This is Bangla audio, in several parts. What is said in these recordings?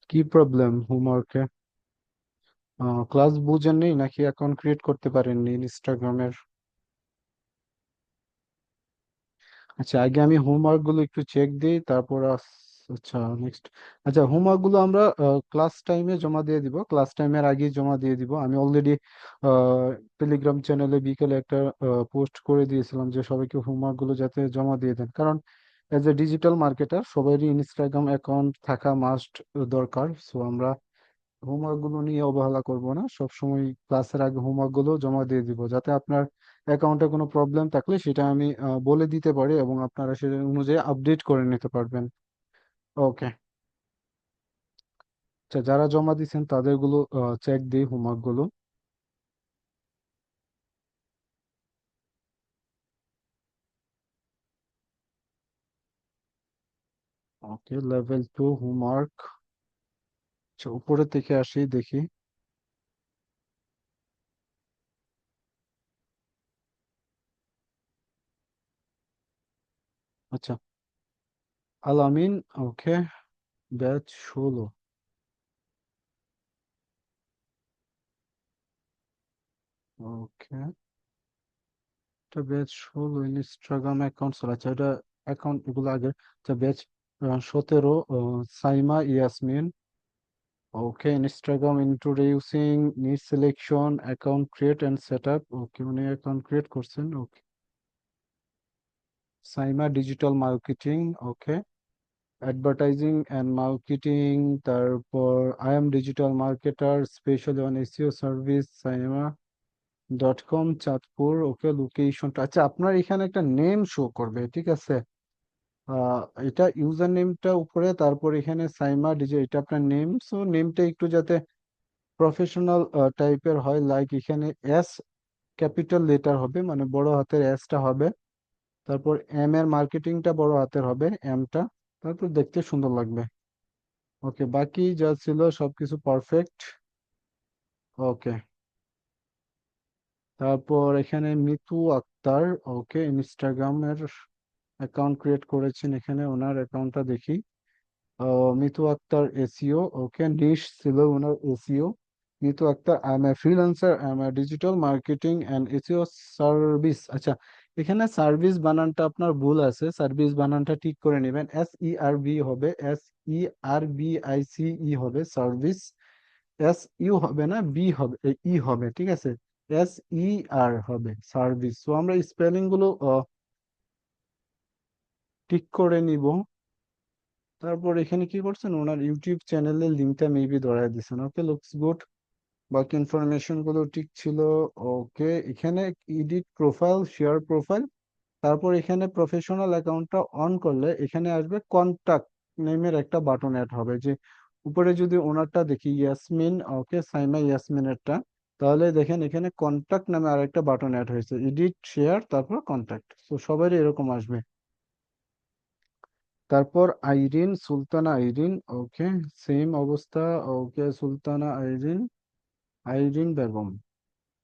কি প্রবলেম হোমওয়ার্কে? ক্লাস বুঝেননি নাকি অ্যাকাউন্ট ক্রিয়েট করতে পারেননি ইনস্টাগ্রামের? আচ্ছা, আগে আমি হোমওয়ার্ক গুলো একটু চেক দিই, তারপর আচ্ছা নেক্সট। আচ্ছা, হোমওয়ার্ক গুলো আমরা ক্লাস টাইমে জমা দিয়ে দিব, ক্লাস টাইমের আগে জমা দিয়ে দিব। আমি অলরেডি টেলিগ্রাম চ্যানেলে বিকেলে একটা পোস্ট করে দিয়েছিলাম যে সবাইকে হোমওয়ার্ক গুলো যাতে জমা দিয়ে দেন, কারণ এজ এ ডিজিটাল মার্কেটার সবারই ইনস্টাগ্রাম অ্যাকাউন্ট থাকা মাস্ট দরকার। সো আমরা হোমওয়ার্ক গুলো নিয়ে অবহেলা করব না, সবসময় ক্লাসের আগে হোমওয়ার্ক গুলো জমা দিয়ে দিব, যাতে আপনার অ্যাকাউন্টে কোনো প্রবলেম থাকলে সেটা আমি বলে দিতে পারি এবং আপনারা সে অনুযায়ী আপডেট করে নিতে পারবেন। ওকে। আচ্ছা, যারা জমা দিচ্ছেন তাদের গুলো চেক দিই হোমওয়ার্ক গুলো। ওকে, লেভেল 2 হোমওয়ার্ক। আচ্ছা, উপরে থেকে আসি দেখি। আচ্ছা, আলামিন। ওকে, ব্যাচ 16। ওকে, এটা ব্যাচ 16 ইনস্টাগ্রাম অ্যাকাউন্ট। আচ্ছা, এটা অ্যাকাউন্ট এগুলো আগে। আচ্ছা, batch 17 Saima Yasmin. Okay, Instagram introducing niche selection account create and set up. Okay, উনি অ্যাকাউন্ট ক্রিয়েট করছেন। Okay, Saima digital marketing. Okay, advertising and marketing. তারপর I am digital marketer specially on SEO service, সাইমা.com চাঁদপুর। ওকে, লোকেশনটা আচ্ছা আপনার এখানে একটা নেম শো করবে, ঠিক আছে? এটা ইউজার নেমটা উপরে, তারপর এখানে সাইমা ডিজে, এটা আপনার নেম। সো নেমটা একটু যাতে প্রফেশনাল টাইপের হয়, লাইক এখানে এস ক্যাপিটাল লেটার হবে, মানে বড় হাতের এসটা হবে। তারপর এম এর মার্কেটিংটা বড় হাতের হবে, এমটা। তারপর দেখতে সুন্দর লাগবে। ওকে, বাকি যা ছিল সবকিছু পারফেক্ট। ওকে, তারপর এখানে মিতু আক্তার। ওকে, ইনস্টাগ্রামের অ্যাকাউন্ট ক্রিয়েট করেছেন, এখানে ওনার অ্যাকাউন্টটা দেখি। Mitu Akter SEO. Okay, niche ছিল ওনার SEO. Mitu Akter I am a freelancer, I am a digital marketing and SEO service. আচ্ছা, এখানে সার্ভিস বানানটা আপনার ভুল আছে, সার্ভিস বানানটা ঠিক করে নেবেন। SERV হবে, SERVICE হবে সার্ভিস। ইউ হবে না, বি হবে, ই হবে, ঠিক আছে? SER হবে সার্ভিস। তো আমরা স্পেলিং গুলো ঠিক করে নিব। তারপর এখানে কি করছেন, ওনার ইউটিউব চ্যানেলের লিঙ্কটা মেবি ধরায় দিচ্ছেন। ওকে, লুকস গুড। বাকি ইনফরমেশন গুলো ঠিক ছিল। ওকে, এখানে এডিট প্রোফাইল, শেয়ার প্রোফাইল। তারপর এখানে প্রফেশনাল অ্যাকাউন্টটা অন করলে এখানে আসবে কন্টাক্ট নেমের একটা বাটন অ্যাড হবে, যে উপরে যদি ওনারটা দেখি ইয়াসমিন। ওকে, সাইমা ইয়াসমিনেরটা। তাহলে দেখেন এখানে কন্টাক্ট নামে আরেকটা বাটন অ্যাড হয়েছে, এডিট শেয়ার তারপর কন্টাক্ট। তো সবারই এরকম আসবে। তারপর আইরিন, সুলতানা আইরিন। ওকে, সেম অবস্থা। ওকে, সুলতানা আইরিন, আইরিন বেগম।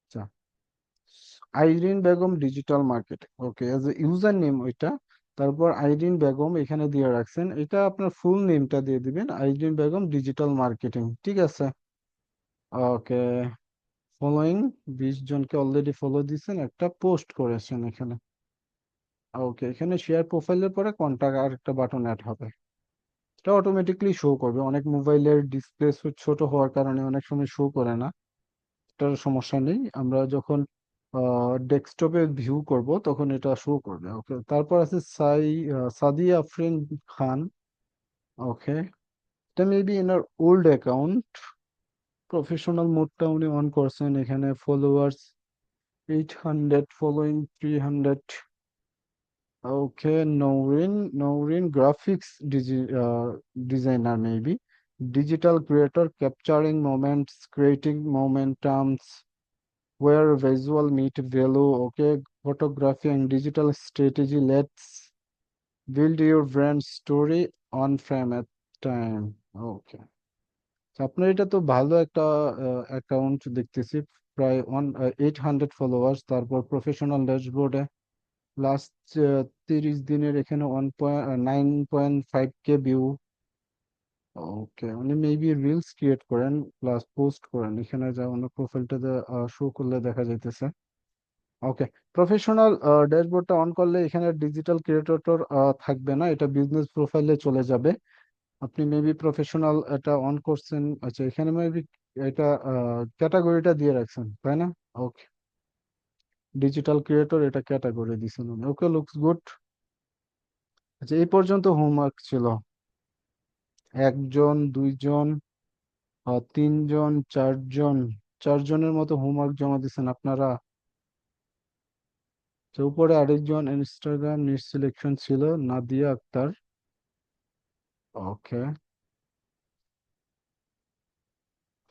আচ্ছা, Irin Begum digital marketing. Okay, as a user name ওইটা। তারপর আইরিন বেগম এখানে দিয়ে রাখছেন, এটা আপনার ফুল নেমটা দিয়ে দিবেন, আইরিন বেগম ডিজিটাল মার্কেটিং, ঠিক আছে? ওকে, ফলোইং 20 জনকে অলরেডি ফলো দিয়েছেন, একটা পোস্ট করেছেন এখানে। ওকে, এখানে শেয়ার প্রোফাইলের পরে কন্টাক্ট আর একটা বাটন অ্যাড হবে। এটা অটোমেটিকলি শো করবে, অনেক মোবাইলের ডিসপ্লে ছোট হওয়ার কারণে অনেক সময় শো করে না। এটার সমস্যা নেই, আমরা যখন ডেস্কটপে ভিউ করব তখন এটা শো করবে। ওকে, তারপর আছে সাদিয়া আফরিন খান। ওকে, এটা মেবি এনার ওল্ড অ্যাকাউন্ট। প্রফেশনাল মোডটা উনি অন করছেন, এখানে followers 800, following 300। Okay, Naureen, Naureen graphics designer maybe, digital creator capturing moments, creating momentums where visual meet value. Okay, photography and digital strategy. Let's build your brand story on frame at time. Okay, আপনার এটা তো ভালো একটা অ্যাকাউন্ট দেখতেছি, প্রায় 800 ফলোয়ার্স। তারপর প্রফেশনাল ড্যাশবোর্ডে লাস্ট 30 দিনের এখানে 1.9.5K ভিউ। ওকে, উনি মেবি রিলস ক্রিয়েট করেন প্লাস পোস্ট করেন, এখানে যা ওনার প্রোফাইলটাতে শো করলে দেখা যাইতেছে। ওকে, প্রফেশনাল ড্যাশবোর্ডটা অন করলে এখানে ডিজিটাল ক্রিয়েটর থাকবে না, এটা বিজনেস প্রোফাইলে চলে যাবে। আপনি মেবি প্রফেশনাল এটা অন করছেন, আচ্ছা এখানে মেবি এটা ক্যাটাগরিটা দিয়ে রাখছেন তাই না? ওকে, ডিজিটাল ক্রিয়েটর এটা ক্যাটাগরি দিছেন উনি। ওকে, লুকস গুড। আচ্ছা, এই পর্যন্ত হোমওয়ার্ক ছিল। একজন, দুইজন, তিনজন, চারজন, চারজনের মতো হোমওয়ার্ক জমা দিচ্ছেন আপনারা। তো উপরে আরেকজন ইনস্টাগ্রাম নিট সিলেকশন ছিল, Nadia Akter. Okay,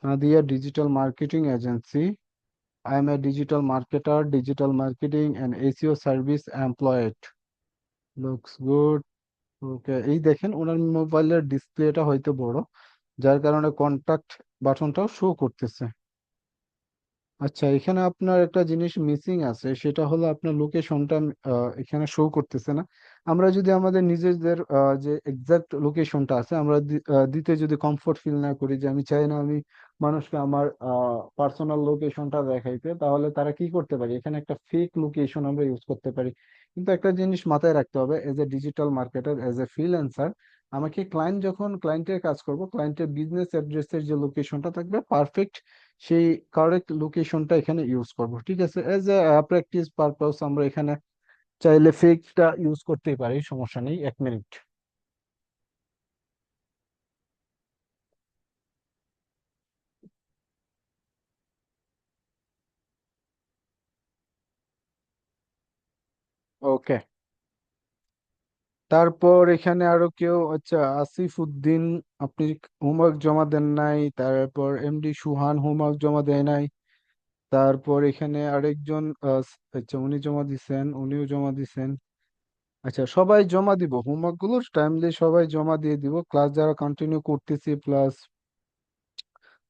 Nadia digital marketing agency. I am a digital marketer, digital marketing and SEO service employed. Looks good. Okay, এই দেখেন ওনার মোবাইলের ডিসপ্লেটা হয়তো বড়, যার কারণে কন্টাক্ট বাটনটাও শো করতেছে। আচ্ছা, এখানে আপনার একটা জিনিস মিসিং আছে, সেটা হলো আপনার লোকেশনটা এখানে শো করতেছে না। আমরা যদি আমাদের নিজেদের যে এক্সাক্ট লোকেশনটা আছে আমরা দিতে যদি কমফোর্ট ফিল না করি, যে আমি চাই না আমি মানুষকে আমার পার্সোনাল লোকেশনটা দেখাইতে, তাহলে তারা কি করতে পারে, এখানে একটা ফেক লোকেশন আমরা ইউজ করতে পারি। কিন্তু একটা জিনিস মাথায় রাখতে হবে, as a digital marketer, as a freelancer, আমাকে ক্লায়েন্ট যখন ক্লায়েন্টের কাজ করব, ক্লায়েন্টের বিজনেস অ্যাড্রেসের যে লোকেশনটা থাকবে পারফেক্ট, সেই কারেক্ট লোকেশনটা এখানে ইউজ করব। ঠিক আছে, এজ এ প্র্যাকটিস পারপাস আমরা এখানে চাইলে ফেকটা ইউজ করতেই পারি, সমস্যা নেই। 1 মিনিট। ওকে, তারপর এখানে আরো কেউ, আচ্ছা আসিফ উদ্দিন, আপনি হোমওয়ার্ক জমা দেন নাই। তারপর এমডি সুহান হোমওয়ার্ক জমা দেয় নাই। তারপর এখানে আরেকজন আচ্ছা উনি জমা দিছেন, উনিও জমা দিছেন। আচ্ছা, সবাই জমা দিব হোমওয়ার্ক গুলো টাইমলি, সবাই জমা দিয়ে দিব। ক্লাস যারা কন্টিনিউ করতেছি প্লাস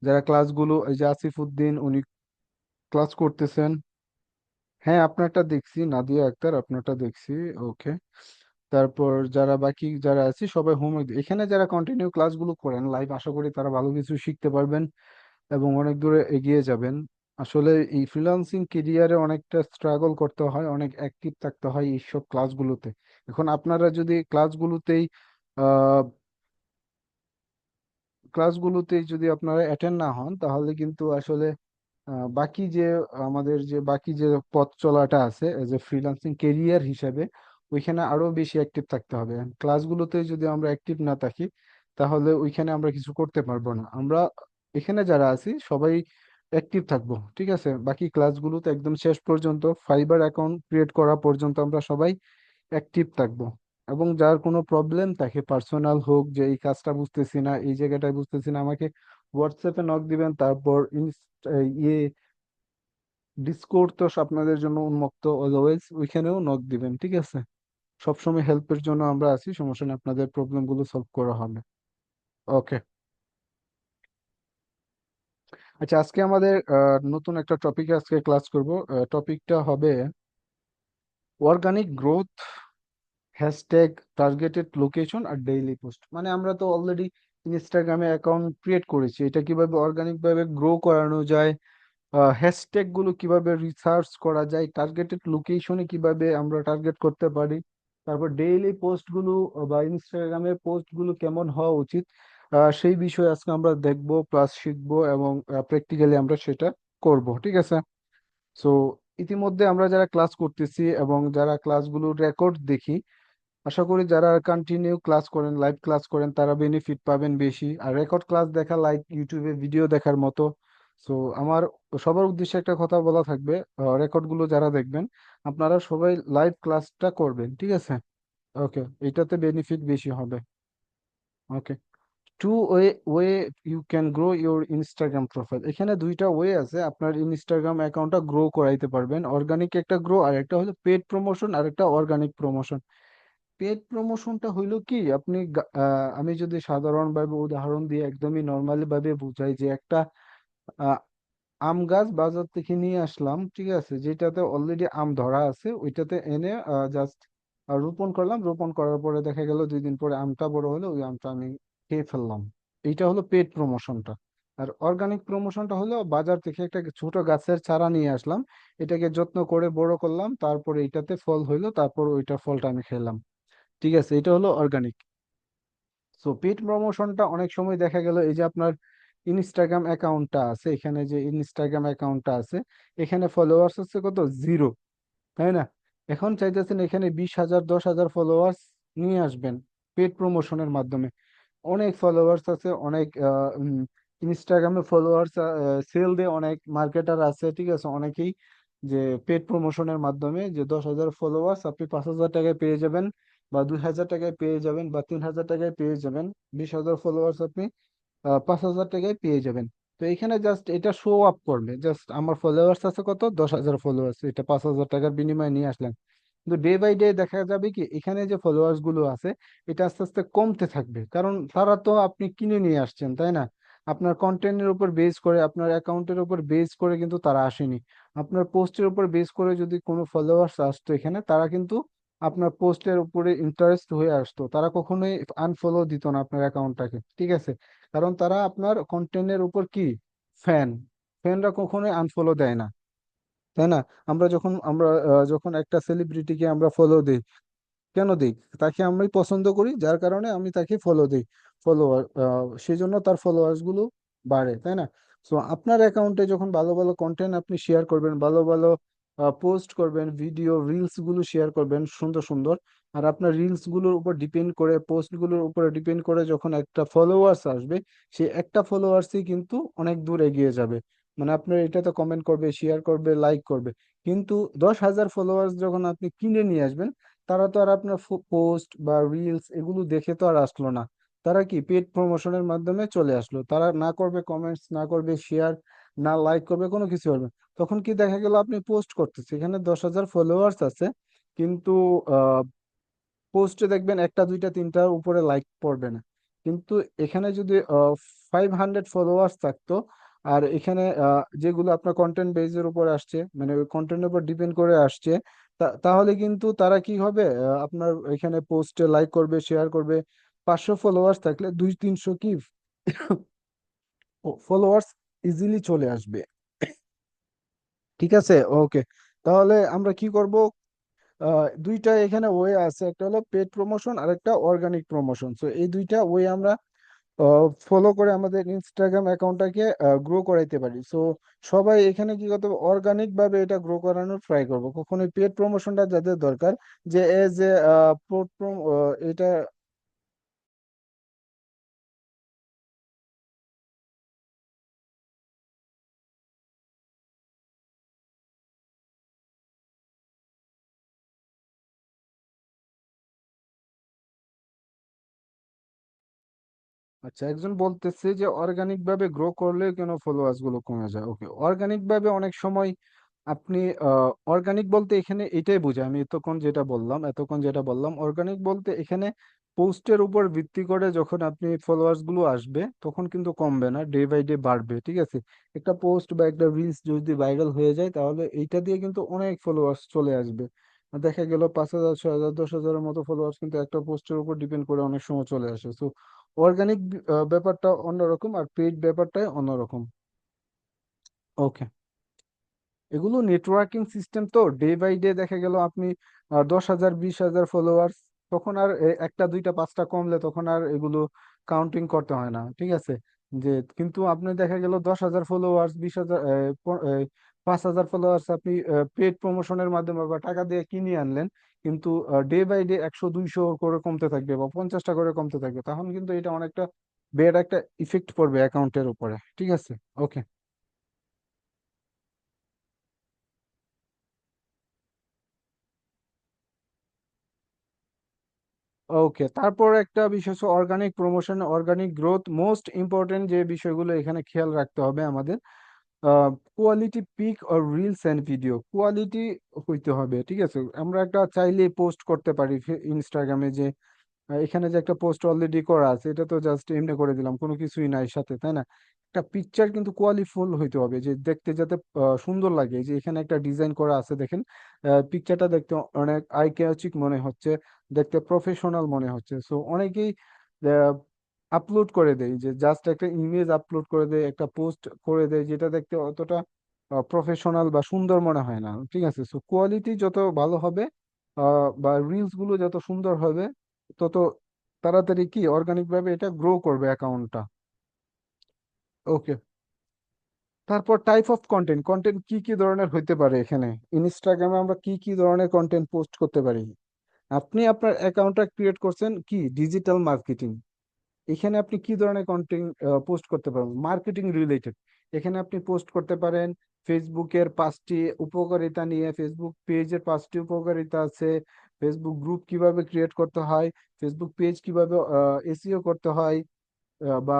যারা ক্লাসগুলো, এই যে আসিফ উদ্দিন উনি ক্লাস করতেছেন। হ্যাঁ, আপনারটা দেখছি, নাদিয়া আক্তার আপনারটা দেখছি। ওকে, তারপর যারা বাকি যারা আছি সবাই হোমওয়ার্ক, এখানে যারা কন্টিনিউ ক্লাসগুলো করেন লাইভ, আশা করি তারা ভালো কিছু শিখতে পারবেন এবং অনেক দূরে এগিয়ে যাবেন। আসলে এই ফ্রিল্যান্সিং কেরিয়ারে অনেকটা স্ট্রাগল করতে হয়, অনেক অ্যাক্টিভ থাকতে হয় এইসব ক্লাসগুলোতে। এখন আপনারা যদি ক্লাসগুলোতেই যদি আপনারা অ্যাটেন্ড না হন, তাহলে কিন্তু আসলে বাকি যে আমাদের যে বাকি যে পথ চলাটা আছে এজ এ ফ্রিল্যান্সিং কেরিয়ার হিসাবে, ওইখানে আরো বেশি অ্যাক্টিভ থাকতে হবে। ক্লাসগুলোতে যদি আমরা অ্যাক্টিভ না থাকি, তাহলে ওইখানে আমরা কিছু করতে পারবো না। আমরা এখানে যারা আছি সবাই অ্যাক্টিভ থাকবো, ঠিক আছে? বাকি ক্লাসগুলোতে একদম শেষ পর্যন্ত, ফাইবার অ্যাকাউন্ট ক্রিয়েট করা পর্যন্ত আমরা সবাই অ্যাক্টিভ থাকবো। এবং যার কোনো প্রবলেম থাকে, পার্সোনাল হোক, যে এই কাজটা বুঝতেছি না, এই জায়গাটায় বুঝতেছি না, আমাকে হোয়াটসঅ্যাপে নক দিবেন। তারপর ইয়ে ডিসকর্ড তো আপনাদের জন্য উন্মুক্ত অলওয়েজ, ওইখানেও নক দিবেন, ঠিক আছে? সবসময় হেল্পের জন্য আমরা আছি, সমস্যা নেই, আপনাদের প্রবলেম গুলো সলভ করা হবে। ওকে, আচ্ছা আজকে আমাদের নতুন একটা টপিকে আজকে ক্লাস করব। টপিকটা হবে organic growth, hashtag, targeted location আর ডেইলি পোস্ট। মানে আমরা তো অলরেডি ইনস্টাগ্রামে অ্যাকাউন্ট ক্রিয়েট করেছি, এটা কিভাবে অর্গানিক ভাবে গ্রো করানো যায়, হ্যাশট্যাগ গুলো কিভাবে রিসার্চ করা যায়, টার্গেটেড লোকেশনে কিভাবে আমরা টার্গেট করতে পারি, তারপর ডেইলি পোস্ট গুলো বা ইনস্টাগ্রামের পোস্ট গুলো কেমন হওয়া উচিত, সেই বিষয়ে আজকে আমরা দেখবো প্লাস শিখবো এবং প্র্যাকটিক্যালি আমরা সেটা করব, ঠিক আছে? সো ইতিমধ্যে আমরা যারা ক্লাস করতেছি এবং যারা ক্লাসগুলো রেকর্ড দেখি, আশা করি যারা কন্টিনিউ ক্লাস করেন, লাইভ ক্লাস করেন, তারা বেনিফিট পাবেন বেশি। আর রেকর্ড ক্লাস দেখা লাইক ইউটিউবে ভিডিও দেখার মতো। সো আমার সবার উদ্দেশ্যে একটা কথা বলা থাকবে, রেকর্ড গুলো যারা দেখবেন, আপনারা সবাই লাইভ ক্লাসটা করবেন, ঠিক আছে? ওকে, এটাতে বেনিফিট বেশি হবে। Okay, two way you can grow your Instagram profile. এখানে দুইটা ওয়ে আছে আপনার ইনস্টাগ্রাম অ্যাকাউন্টটা গ্রো করাইতে পারবেন, অর্গানিক একটা গ্রো, আর একটা হলো পেড প্রমোশন, আর একটা অর্গানিক প্রমোশন। পেড প্রমোশনটা হইলো কি, আপনি আমি যদি সাধারণভাবে উদাহরণ দিয়ে একদমই নর্মালি ভাবে বুঝাই, যে একটা আহ, আম গাছ বাজার থেকে নিয়ে আসলাম, ঠিক আছে, যেটাতে অলরেডি আম ধরা আছে, ওইটাতে এনে জাস্ট রোপণ করলাম, রোপণ করার পরে দেখা গেল 2 দিন পরে আমটা বড় হলো, ওই আমটা আমি খেয়ে ফেললাম। এইটা হলো পেড প্রমোশনটা। আর অর্গানিক প্রমোশনটা হলো বাজার থেকে একটা ছোট গাছের চারা নিয়ে আসলাম, এটাকে যত্ন করে বড় করলাম, তারপরে এটাতে ফল হইলো, তারপর ওইটা ফলটা আমি খেলাম। ঠিক আছে, এটা হলো অর্গানিক। সো পেড প্রমোশনটা অনেক সময় দেখা গেল এই যে আপনার ইনস্টাগ্রাম অ্যাকাউন্টটা আছে, এখানে যে ইনস্টাগ্রাম অ্যাকাউন্টটা আছে, এখানে ফলোয়ার্স আছে কত, জিরো, তাই না? এখন চাইতেছেন এখানে 20,000 10,000 ফলোয়ার্স নিয়ে আসবেন পেড প্রমোশনের মাধ্যমে। অনেক ফলোয়ার্স আছে, অনেক ইনস্টাগ্রামে ফলোয়ার্স সেল দিয়ে অনেক মার্কেটার আছে, ঠিক আছে, অনেকেই যে পেড প্রমোশনের মাধ্যমে যে 10,000 ফলোয়ার্স আপনি 5,000 টাকায় পেয়ে যাবেন, বা 2,000 টাকায় পেয়ে যাবেন, বা 3,000 টাকায় পেয়ে যাবেন। 20,000 ফলোয়ার্স আপনি 5,000 টাকায় পেয়ে যাবেন। তো এখানে জাস্ট এটা শো আপ করবে, জাস্ট আমার ফলোয়ার্স আছে কত, 10,000 ফলোয়ার্স, এটা 5,000 টাকার বিনিময়ে নিয়ে আসলেন। কিন্তু ডে বাই ডে দেখা যাবে কি এখানে যে ফলোয়ার্স গুলো আছে, এটা আস্তে আস্তে কমতে থাকবে, কারণ তারা তো আপনি কিনে নিয়ে আসছেন, তাই না? আপনার কন্টেন্টের উপর বেস করে, আপনার অ্যাকাউন্টের উপর বেস করে কিন্তু তারা আসেনি। আপনার পোস্টের উপর বেস করে যদি কোনো ফলোয়ার্স আসতো এখানে, তারা কিন্তু আপনার পোস্টের উপরে ইন্টারেস্ট হয়ে আসতো, তারা কখনোই আনফলো দিত না আপনার অ্যাকাউন্টটাকে, ঠিক আছে? কারণ তারা আপনার কন্টেন্টের উপর কি, ফ্যান, ফ্যানরা কখনোই আনফলো দেয় না, তাই না? আমরা যখন একটা সেলিব্রিটিকে আমরা ফলো দিই, কেন দিই? তাকে আমি পছন্দ করি, যার কারণে আমি তাকে ফলো দিই, ফলোয়ার, সেই জন্য তার ফলোয়ার্স গুলো বাড়ে, তাই না? সো আপনার অ্যাকাউন্টে যখন ভালো ভালো কন্টেন্ট আপনি শেয়ার করবেন, ভালো ভালো পোস্ট করবেন, ভিডিও রিলস গুলো শেয়ার করবেন সুন্দর সুন্দর, আর আপনার রিলস গুলোর উপর ডিপেন্ড করে, পোস্ট গুলোর উপরে ডিপেন্ড করে যখন একটা ফলোয়ার্স আসবে, সেই একটা ফলোয়ার্সই কিন্তু অনেক দূর এগিয়ে যাবে। মানে আপনার এটাতে কমেন্ট করবে, শেয়ার করবে, লাইক করবে। কিন্তু 10,000 ফলোয়ার্স যখন আপনি কিনে নিয়ে আসবেন, তারা তো আর আপনার পোস্ট বা রিলস এগুলো দেখে তো আর আসলো না, তারা কি পেড প্রমোশনের মাধ্যমে চলে আসলো, তারা না করবে কমেন্টস, না করবে শেয়ার, না লাইক করবে, কোনো কিছু করবে। তখন কি দেখা গেল আপনি পোস্ট করতেছে, এখানে 10,000 ফলোয়ার্স আছে, কিন্তু পোস্টে দেখবেন একটা দুইটা তিনটার উপরে লাইক পড়বে না। কিন্তু এখানে যদি 500 ফলোয়ার্স থাকতো, আর এখানে যেগুলো আপনার কন্টেন্ট বেজের উপর আসছে, মানে ওই কন্টেন্টের উপর ডিপেন্ড করে আসছে, তাহলে কিন্তু তারা কি হবে, আপনার এখানে পোস্টে লাইক করবে, শেয়ার করবে। 500 ফলোয়ার্স থাকলে 200 300 কি ফলোয়ার্স ইজিলি চলে আসবে। ঠিক আছে, ওকে। তাহলে আমরা কি করব, দুইটা এখানে ওয়ে আছে, একটা হলো পেড প্রমোশন আর একটা অর্গানিক প্রমোশন। সো এই দুইটা ওয়ে আমরা ফলো করে আমাদের ইনস্টাগ্রাম অ্যাকাউন্টটাকে গ্রো করাইতে পারি। সো সবাই এখানে কি করতে হবে, অর্গানিক ভাবে এটা গ্রো করানোর ট্রাই করবো, কখনোই পেড প্রমোশনটা যাদের দরকার, যে এজ এ এটা। আচ্ছা, একজন বলতেছে যে অর্গানিক ভাবে গ্রো করলে কেন ফলোয়ার্স গুলো কমে যায়। ওকে, অর্গানিক ভাবে অনেক সময় আপনি অর্গানিক বলতে এখানে এটাই বোঝায়, আমি এতক্ষণ যেটা বললাম অর্গানিক বলতে এখানে পোস্টের উপর ভিত্তি করে যখন আপনি ফলোয়ার্স গুলো আসবে, তখন কিন্তু কমবে না, ডে বাই ডে বাড়বে, ঠিক আছে? একটা পোস্ট বা একটা রিলস যদি ভাইরাল হয়ে যায়, তাহলে এইটা দিয়ে কিন্তু অনেক ফলোয়ার্স চলে আসবে। দেখা গেল 5,000 6,000 10,000-এর মতো ফলোয়ার্স কিন্তু একটা পোস্টের উপর ডিপেন্ড করে অনেক সময় চলে আসে। তো অর্গানিক ব্যাপারটা অন্যরকম, আর পেইড ব্যাপারটাই অন্যরকম। ওকে, এগুলো নেটওয়ার্কিং সিস্টেম, তো ডে বাই ডে দেখা গেল আপনি 10,000 20,000 ফলোয়ার্স, তখন আর একটা দুইটা পাঁচটা কমলে তখন আর এগুলো কাউন্টিং করতে হয় না, ঠিক আছে? যে কিন্তু আপনি দেখা গেল 10,000 ফলোয়ার্স, 20,000, 5,000 ফলোয়ার্স আপনি পেড প্রমোশনের মাধ্যমে বা টাকা দিয়ে কিনে আনলেন, কিন্তু ডে বাই ডে 100 200 করে কমতে থাকবে বা 50টা করে কমতে থাকবে, তখন কিন্তু এটা অনেকটা ব্যাড একটা ইফেক্ট পড়বে অ্যাকাউন্টের উপরে, ঠিক আছে? ওকে, ওকে। তারপর একটা বিষয় হচ্ছে organic promotion, organic growth, most important যে বিষয়গুলো এখানে খেয়াল রাখতে হবে আমাদের, কোয়ালিটি পিক আর রিলস এন্ড ভিডিও কোয়ালিটি হইতে হবে, ঠিক আছে? আমরা একটা চাইলে পোস্ট করতে পারি ইনস্টাগ্রামে যে এখানে যে একটা পোস্ট অলরেডি করা আছে, এটা তো জাস্ট এমনি করে দিলাম, কোনো কিছুই নাই সাথে, তাই না? একটা পিকচার কিন্তু কোয়ালিফুল হইতে হবে, যে দেখতে যাতে সুন্দর লাগে, যে এখানে একটা ডিজাইন করা আছে দেখেন, পিকচারটা দেখতে অনেক আই ক্যাচিক মনে হচ্ছে, দেখতে প্রফেশনাল মনে হচ্ছে। সো অনেকেই আপলোড করে দেয়, যে জাস্ট একটা ইমেজ আপলোড করে দেয়, একটা পোস্ট করে দেয়, যেটা দেখতে অতটা প্রফেশনাল বা সুন্দর মনে হয় না। ঠিক আছে, সো কোয়ালিটি যত ভালো হবে বা রিলস গুলো যত সুন্দর হবে, তত তাড়াতাড়ি কি অর্গানিক ভাবে এটা গ্রো করবে অ্যাকাউন্টটা। ওকে, তারপর টাইপ অফ কন্টেন্ট, কন্টেন্ট কি কি ধরনের হইতে পারে এখানে। ইনস্টাগ্রামে আমরা কি কি ধরনের কন্টেন্ট পোস্ট করতে পারি। আপনি আপনার অ্যাকাউন্টটা ক্রিয়েট করছেন কি ডিজিটাল মার্কেটিং, এখানে আপনি কি ধরনের কন্টেন্ট পোস্ট করতে পারেন, মার্কেটিং রিলেটেড। এখানে আপনি পোস্ট করতে পারেন ফেসবুকের 5টি উপকারিতা নিয়ে, ফেসবুক পেজের 5টি উপকারিতা আছে, ফেসবুক গ্রুপ কিভাবে ক্রিয়েট করতে হয়, ফেসবুক পেজ কিভাবে এসইও করতে হয়, বা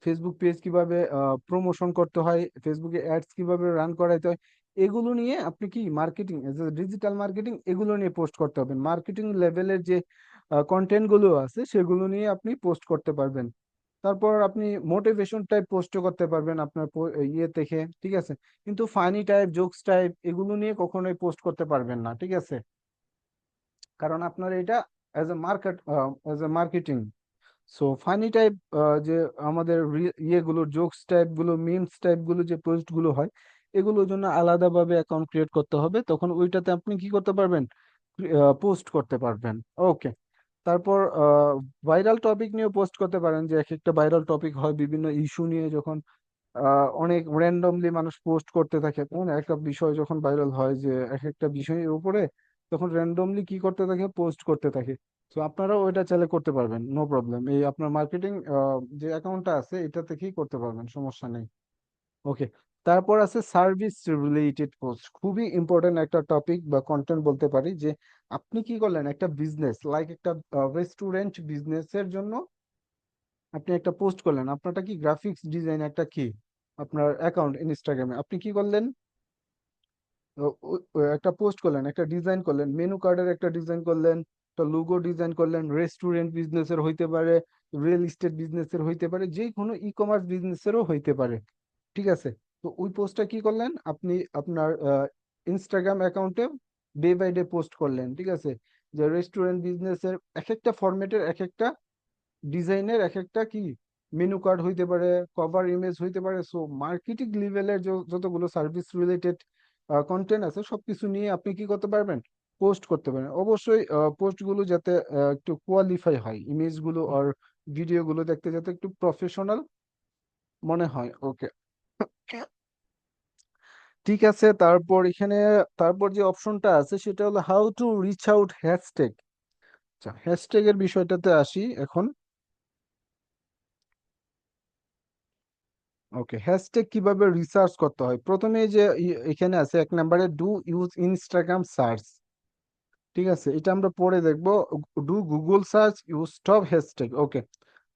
ফেসবুক পেজ কিভাবে প্রমোশন করতে হয়, ফেসবুকে অ্যাডস কিভাবে রান করাইতে হয়, এগুলো নিয়ে আপনি কি মার্কেটিং, ডিজিটাল মার্কেটিং, এগুলো নিয়ে পোস্ট করতে হবে। মার্কেটিং লেভেলের যে কন্টেন্ট গুলো আছে সেগুলো নিয়ে আপনি পোস্ট করতে পারবেন। তারপর আপনি মোটিভেশন টাইপ পোস্ট করতে পারবেন আপনার ইয়ে থেকে, ঠিক আছে। কিন্তু ফানি টাইপ, জোকস টাইপ এগুলো নিয়ে কখনোই পোস্ট করতে পারবেন না, ঠিক আছে, কারণ আপনার এটা as a marketing. So funny type, যে আমাদের ইয়েগুলো জোকস টাইপ গুলো, মিমস টাইপ গুলো, যে পোস্ট গুলো হয়, এগুলোর জন্য আলাদাভাবে অ্যাকাউন্ট ক্রিয়েট করতে হবে, তখন ওইটাতে আপনি কি করতে পারবেন, পোস্ট করতে পারবেন। ওকে, তারপর ভাইরাল টপিক নিয়ে পোস্ট করতে পারেন, যে এক একটা ভাইরাল টপিক হয় বিভিন্ন ইস্যু নিয়ে, যখন অনেক র্যান্ডমলি মানুষ পোস্ট করতে থাকে, তখন একটা বিষয় যখন ভাইরাল হয়, যে এক একটা বিষয়ের উপরে তখন র্যান্ডমলি কি করতে থাকে, পোস্ট করতে থাকে। তো আপনারাও ওইটা চাইলে করতে পারবেন, নো প্রবলেম, এই আপনার মার্কেটিং যে অ্যাকাউন্টটা আছে এটা থেকেই করতে পারবেন, সমস্যা নেই। ওকে, তারপর আছে সার্ভিস রিলেটেড পোস্ট, খুবই ইম্পর্টেন্ট একটা টপিক বা কন্টেন্ট বলতে পারি, যে আপনি কি করলেন একটা বিজনেস, লাইক একটা রেস্টুরেন্ট বিজনেসের জন্য আপনি একটা পোস্ট করলেন, আপনারটা কি গ্রাফিক্স ডিজাইন একটা কি আপনার অ্যাকাউন্ট ইনস্টাগ্রামে, আপনি কি করলেন, একটা পোস্ট করলেন, একটা ডিজাইন করলেন, মেনু কার্ডের একটা ডিজাইন করলেন, একটা লোগো ডিজাইন করলেন, রেস্টুরেন্ট বিজনেসের হইতে পারে, রিয়েল এস্টেট বিজনেসের হইতে পারে, যে কোনো ই কমার্স বিজনেসেরও হইতে পারে, ঠিক আছে। তো ওই পোস্টটা কি করলেন আপনি আপনার ইনস্টাগ্রাম অ্যাকাউন্টে ডে বাই ডে পোস্ট করলেন, ঠিক আছে, যে রেস্টুরেন্ট বিজনেসের এক একটা ফরম্যাটের এক একটা ডিজাইনের এক একটা কি মেনু কার্ড হইতে পারে, কভার ইমেজ হইতে পারে। সো মার্কেটিং লেভেলের যতগুলো সার্ভিস রিলেটেড কন্টেন্ট আছে সবকিছু নিয়ে আপনি কি করতে পারবেন, পোস্ট করতে পারেন। অবশ্যই পোস্ট গুলো যাতে একটু কোয়ালিফাই হয়, ইমেজ গুলো আর ভিডিও গুলো দেখতে যাতে একটু প্রফেশনাল মনে হয়। ওকে, ঠিক আছে, তারপর এখানে তারপর যে অপশনটা আছে সেটা হলো how to reach out hashtag. আচ্ছা, হ্যাশট্যাগ এর বিষয়টাতে আসি এখন। ওকে, হ্যাশট্যাগ কিভাবে রিসার্চ করতে হয়, প্রথমে যে এখানে আছে এক নম্বরে ডু ইউজ ইনস্টাগ্রাম সার্চ, ঠিক আছে, এটা আমরা পরে দেখবো। Do Google search use top hashtag. Okay,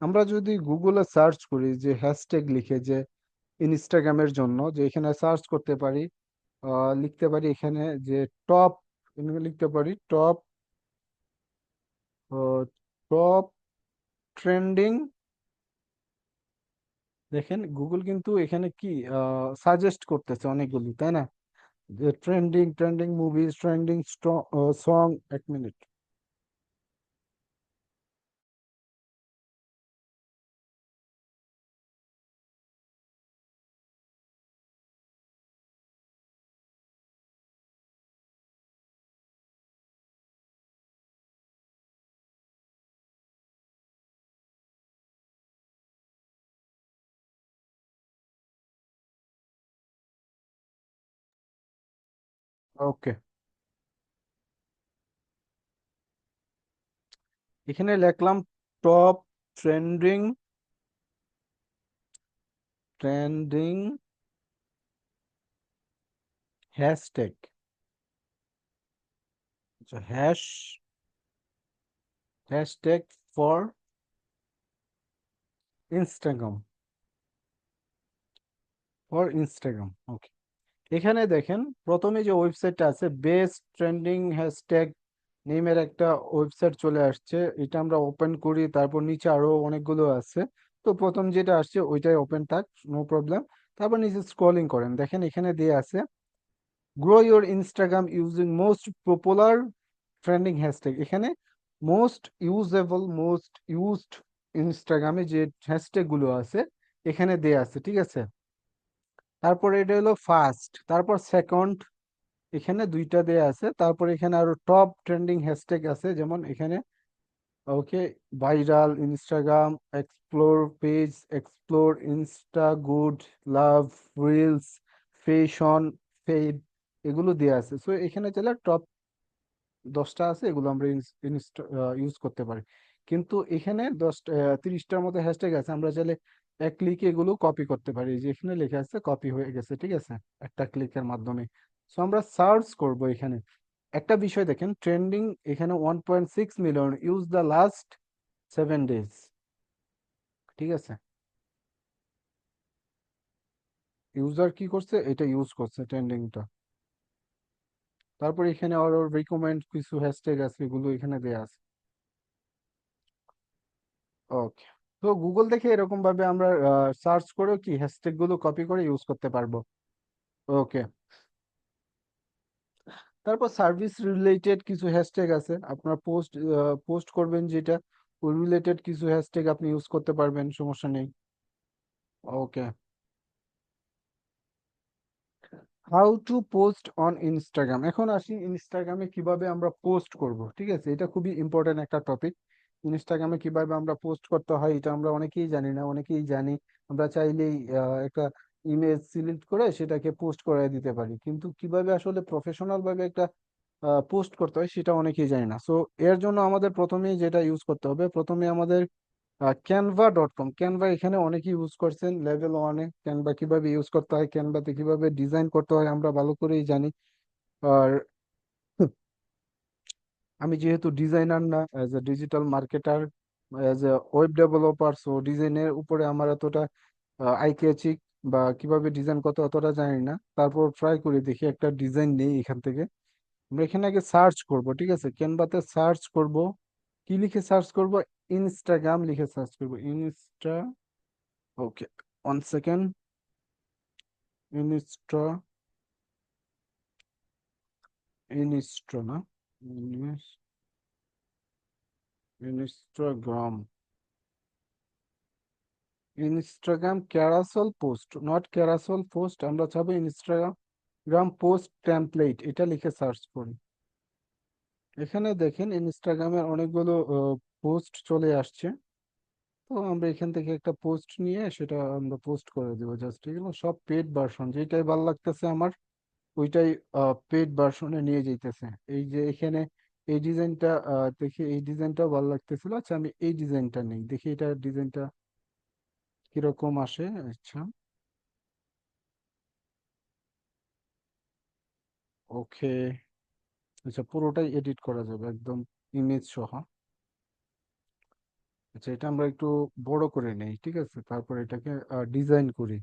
আমরা যদি গুগলে সার্চ করি যে হ্যাশট্যাগ লিখে, যে ইনস্টাগ্রামের জন্য, যে এখানে সার্চ করতে পারি, লিখতে পারি এখানে যে টপ, লিখতে পারি টপ, টপ ট্রেন্ডিং। দেখেন গুগল কিন্তু এখানে কি সাজেস্ট করতেছে অনেকগুলি, তাই না, যে trending, trending movies, trending song. এক মিনিট। ওকে, এখানে লিখলাম টপ ট্রেন্ডিং, ট্রেন্ডিং হ্যাশট্যাগ, আচ্ছা hashtag for Instagram, for Instagram. Okay, এখানে দেখেন প্রথমে যে ওয়েবসাইটটা আছে বেস্ট ট্রেন্ডিং হ্যাশট্যাগ নেমের একটা ওয়েবসাইট চলে আসছে, এটা আমরা ওপেন করি, তারপর নিচে আরো অনেকগুলো আছে। তো প্রথম যেটা আসছে ওইটাই ওপেন থাক, নো প্রবলেম। তারপর নিচে স্ক্রলিং করেন, দেখেন এখানে দিয়ে আছে grow your Instagram using most popular trending hashtag. এখানে মোস্ট ইউজেবল, মোস্ট ইউজড ইনস্টাগ্রামে যে হ্যাশট্যাগ গুলো আছে এখানে দেয়া আছে, ঠিক আছে। তারপর এটা হলো ফার্স্ট, তারপর সেকেন্ড, এখানে দুইটা দেয়া আছে। তারপর এখানে আরো টপ ট্রেন্ডিং হ্যাশট্যাগ আছে, যেমন এখানে okay, viral, Instagram, explore page, explore, insta, good, love, reels, fashion, fed, এগুলো দেয়া আছে। সো এখানে চাইলে টপ 10টা আছে, এগুলো আমরা ইউজ করতে পারি। কিন্তু এখানে 30টার মতো হ্যাশট্যাগ আছে, আমরা চাইলে এক ক্লিকে এগুলো কপি করতে পারি। এই যে এখানে লেখা আছে কপি হয়ে গেছে, ঠিক আছে, একটা ক্লিকের মাধ্যমে। সো আমরা সার্চ করব এখানে একটা বিষয়, দেখেন ট্রেন্ডিং এখানে 1.6 million use the last 7 days, ঠিক আছে। ইউজার কি করছে, এটা ইউজ করছে ট্রেন্ডিংটা। তারপর এখানে আরো রিকমেন্ড কিছু হ্যাশট্যাগ আছে, এগুলো এখানে দেয়া আছে। ওকে, তো গুগল দেখে এরকম ভাবে আমরা সার্চ করেও কি হ্যাশট্যাগ গুলো কপি করে ইউজ করতে পারবো। ওকে, তারপর সার্ভিস রিলেটেড কিছু হ্যাশট্যাগ আছে, আপনার পোস্ট পোস্ট করবেন যেটা, ওই রিলেটেড কিছু হ্যাশট্যাগ আপনি ইউজ করতে পারবেন, সমস্যা নেই। Okay, how to post on Instagram. এখন আসি ইনস্টাগ্রামে কিভাবে আমরা পোস্ট করব, ঠিক আছে, এটা খুবই ইম্পর্টেন্ট একটা টপিক। ইনস্টাগ্রামে কিভাবে আমরা পোস্ট করতে হয় এটা আমরা অনেকেই জানি না, অনেকেই জানি আমরা চাইলেই একটা ইমেজ সিলেক্ট করে সেটাকে পোস্ট করে দিতে পারি, কিন্তু কিভাবে আসলে প্রফেশনাল ভাবে একটা পোস্ট করতে হয় সেটা অনেকেই জানি না। সো এর জন্য আমাদের প্রথমেই যেটা ইউজ করতে হবে, প্রথমে আমাদের canva.com, ক্যানভা এখানে অনেকে ইউজ করছেন লেভেল 1-এ। ক্যানভা কিভাবে ইউজ করতে হয়, ক্যানভাতে কিভাবে ডিজাইন করতে হয় আমরা ভালো করেই জানি। আর আমি যেহেতু ডিজাইনার না, as a digital marketer, as a web developer, so ডিজাইনের উপরে আমার এতটা আই ক্যাচিং বা কিভাবে ডিজাইন করতে অতটা জানি না। তারপর ট্রাই করে দেখি একটা ডিজাইন নেই এখান থেকে। আমরা এখানে আগে সার্চ করব, ঠিক আছে, ক্যানভাতে সার্চ করব। কি লিখে সার্চ করব? ইনস্টাগ্রাম লিখে সার্চ করব, ইনস্টা। ওকে, 1 সেকেন্ড। ইনস্টা, ইনস্টা না, Instagram, Instagram carousel post, not carousel post, আমরা চাবো ইনস্টাগ্রাম পোস্ট টেমপ্লেট, এটা লিখে সার্চ করি। এখানে দেখেন ইনস্টাগ্রামের অনেকগুলো পোস্ট চলে আসছে। তো আমরা এখান থেকে একটা পোস্ট নিয়ে সেটা আমরা পোস্ট করে দেবো জাস্ট। এগুলো সব পেড ভার্সন, যেটাই ভালো লাগতেছে আমার ওইটাই পেড ভার্সনে নিয়ে যাইতেছে। এই যে এখানে এই ডিজাইনটা দেখি, এই ডিজাইনটা ভালো লাগতেছিল, আচ্ছা আমি এই ডিজাইনটা নেই, দেখি এটা ডিজাইনটা কিরকম আসে। আচ্ছা, ওকে, আচ্ছা পুরোটাই এডিট করা যাবে একদম ইমেজ সহ। আচ্ছা, এটা আমরা একটু বড় করে নেই, ঠিক আছে, তারপর এটাকে ডিজাইন করি।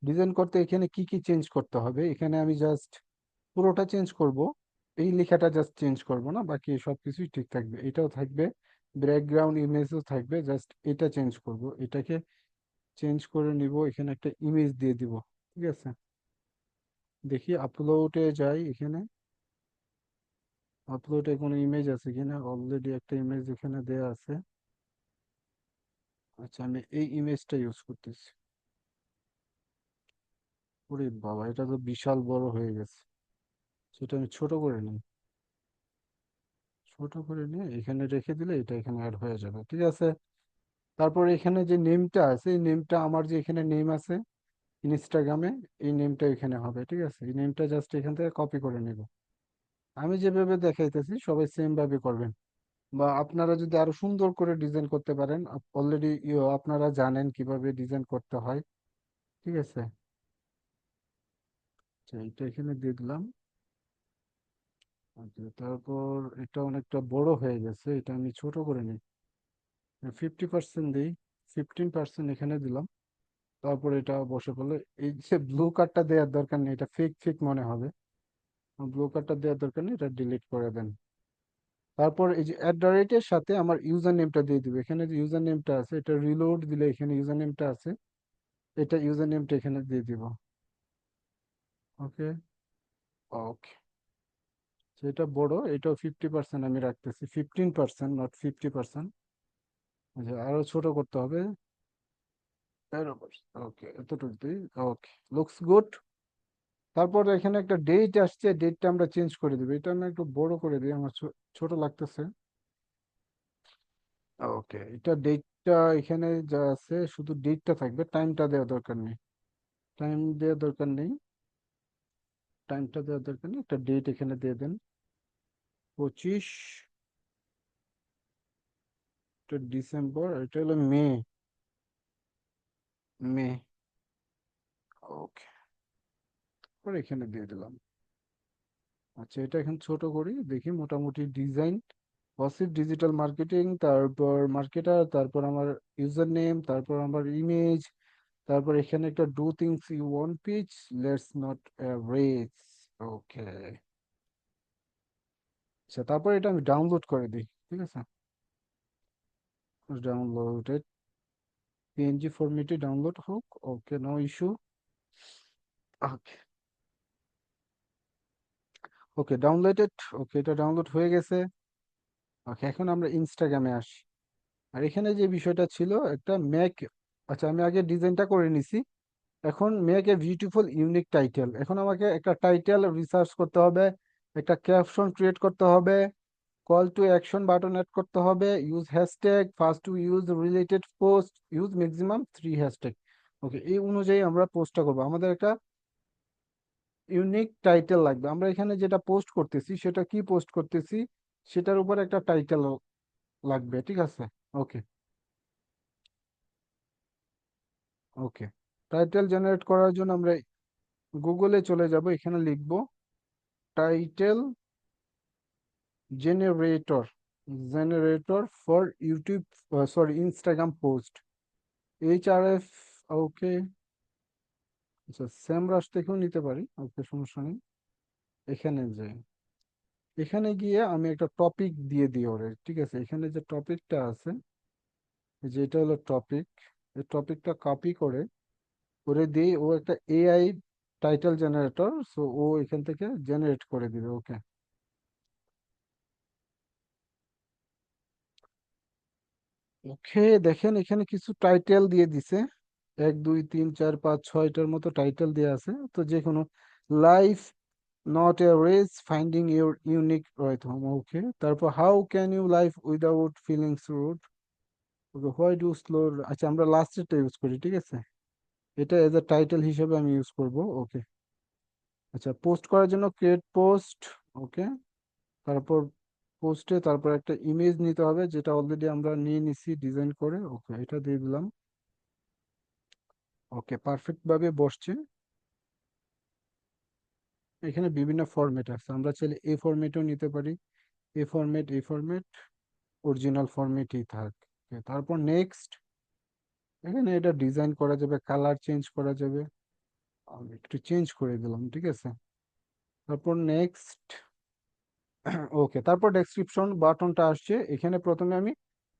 ডিজাইন করতে এখানে কি কি চেঞ্জ করতে হবে, এখানে আমি জাস্ট পুরোটা চেঞ্জ করব, এই লেখাটা জাস্ট চেঞ্জ করব না, বাকি সব কিছুই ঠিক থাকবে, এটাও থাকবে, ব্যাকগ্রাউন্ড ইমেজও থাকবে, জাস্ট এটা চেঞ্জ করব, এটাকে চেঞ্জ করে নিব, এখানে একটা ইমেজ দিয়ে দিব, ঠিক আছে। দেখি আপলোডে যাই, এখানে আপলোডে কোনো ইমেজ আছে কিনা, অলরেডি একটা ইমেজ এখানে দেয়া আছে। আচ্ছা, আমি এই ইমেজটা ইউজ করতেছি। ওরে বাবা, এটা তো বিশাল বড় হয়ে গেছে, সেটা আমি ছোট করে নিই। ছোট করে নিয়ে এখানে রেখে দিলে এটা এখানে অ্যাড হয়ে যাবে, ঠিক আছে। তারপর এখানে যে নেমটা আছে, এই নেমটা আমার যে এখানে নেম আছে ইনস্টাগ্রামে, এই নেমটা এখানে হবে, ঠিক আছে। এই নেমটা জাস্ট এখান থেকে কপি করে নেব। আমি যেভাবে দেখাইতেছি সবাই সেম ভাবে করবেন, বা আপনারা যদি আরো সুন্দর করে ডিজাইন করতে পারেন, অলরেডি আপনারা জানেন কিভাবে ডিজাইন করতে হয়, ঠিক আছে। আচ্ছা, এটা এখানে দিয়ে দিলাম। আচ্ছা, তারপর এটা অনেকটা বড় হয়ে গেছে, এটা আমি ছোট করে নিই, 50% দিই, 15% এখানে দিলাম। তারপর এটা বসে পড়লো। এই যে ব্লু কার্ডটা দেওয়ার দরকার নেই, এটা ফেক ফেক মনে হবে, ব্লু কার্ডটা দেওয়ার দরকার নেই, এটা ডিলিট করে দেন। তারপর এই যে @এর সাথে আমার ইউজার নেমটা দিয়ে দিবে, এখানে যে ইউজার নেমটা আছে এটা রিলোড দিলে এখানে ইউজার নেমটা আছে, এটা ইউজার নেমটা এখানে দিয়ে দিব। ওকে, ওকে, সেটা বড়, এটাও 50% আমি রাখতেছি, 15%, নট 50%। আচ্ছা, আরো ছোট করতে হবে। ওকে, এতটুকুই। ওকে, লুকস গুড। তারপর এখানে একটা ডেট আসছে, ডেটটা আমরা চেঞ্জ করে দেবো, এটা আমি একটু বড় করে দিই, আমার ছোট লাগতেছে। ওকে, এটা ডেটটা এখানে যা আছে শুধু ডেটটা থাকবে, টাইমটা দেওয়া দরকার নেই। টাইম দেওয়া দরকার নেই, টাইমটা দেওয়ার দরকার নেই, একটা ডেট এখানে দিয়ে দেন। 25, এটা ডিসেম্বর, এটা হলো মে। মে। ওকে, পরে এখানে দিয়ে দিলাম। আচ্ছা, এটা এখন ছোট করি, দেখি মোটামুটি ডিজাইন। ওয়াসিফ ডিজিটাল মার্কেটিং, তারপর মার্কেটার, তারপর আমার ইউজার নেম, তারপর আমার ইমেজ, তারপর এখানে একটা do things you want pitch, let's not race. Okay. আচ্ছা, তারপর এটা আমি ডাউনলোড করে দিই, ঠিক আছে। ডাউনলোডেড, পিএনজি ফরম্যাটে ডাউনলোড হোক। ওকে, নো ইস্যু। ওকে। ওকে, ডাউনলোডেড। ওকে, এটা ডাউনলোড হয়ে গেছে। ওকে, এখন আমরা ইনস্টাগ্রামে আসি। আর এখানে যে বিষয়টা ছিল একটা ম্যাক, আচ্ছা আমি আগে ডিজাইনটা করে নিছি। এখন make a beautiful unique title, এখন আমাকে একটা টাইটেল রিসার্চ করতে হবে, একটা ক্যাপশন ক্রিয়েট করতে হবে, call to action button add করতে হবে, use hashtag, first to use related post, use maximum 3 hashtag. Okay, এই অনুযায়ী আমরা পোস্টটা করবো, আমাদের একটা ইউনিক টাইটেল লাগবে। আমরা এখানে যেটা পোস্ট করতেছি সেটা কি পোস্ট করতেছি, সেটার উপর একটা টাইটেল লাগবে, ঠিক আছে। ওকে। ওকে, টাইটেল জেনারেট করার জন্য আমরা গুগলে চলে যাব, এখানে লিখব title generator, generator for YouTube, sorry Instagram post, HRF। ওকে। আচ্ছা, স্যামরাশ থেকেও নিতে পারি, ওকে সমস্যা নেই। এখানে যাই, এখানে গিয়ে আমি একটা টপিক দিয়ে দিই ওরে, ঠিক আছে। এখানে যে টপিকটা আছে, যেটা হলো টপিক, এই টপিকটা কপি করে করে দিই, ও একটা AI টাইটেল জেনারেটর, সো ও এখান থেকে জেনারেট করে দিবে। ওকে। ওকে, দেখেন এখানে কিছু টাইটেল দিয়ে দিছে, 1 2 3 4 5 6টার মতো টাইটেল দেওয়া আছে, তো যে কোনো, life not a race, finding your unique right home. Okay, তারপর how can you life without feelings rude. Okay, why do slow. আচ্ছা, আমরা লাস্টেরটা ইউজ করি, ঠিক আছে। এটা এজ এ টাইটেল হিসেবে আমি ইউজ করব। ওকে। আচ্ছা, পোস্ট করার জন্য ক্রিয়েট পোস্ট। ওকে, তারপর পোস্টে তারপর একটা ইমেজ নিতে হবে, যেটা অলরেডি আমরা নিয়ে নিছি ডিজাইন করে। ওকে, এটা দিয়ে দিলাম। ওকে, পারফেক্ট ভাবে বসছে। এখানে বিভিন্ন ফরম্যাট আছে, আমরা চাইলে এই ফরম্যাটও নিতে পারি, এই ফরম্যাট, এই ফরম্যাট, অরিজিনাল ফরম্যাটই থাক। Okay, তারপর নেক্সট, এখানে এটা ডিজাইন করা যাবে, কালার চেঞ্জ করা যাবে, আমি একটু চেঞ্জ করে দিলাম, ঠিক আছে। তারপর নেক্সট। ওকে, তারপর ডেসক্রিপশন বাটনটা আসছে, এখানে প্রথমে আমি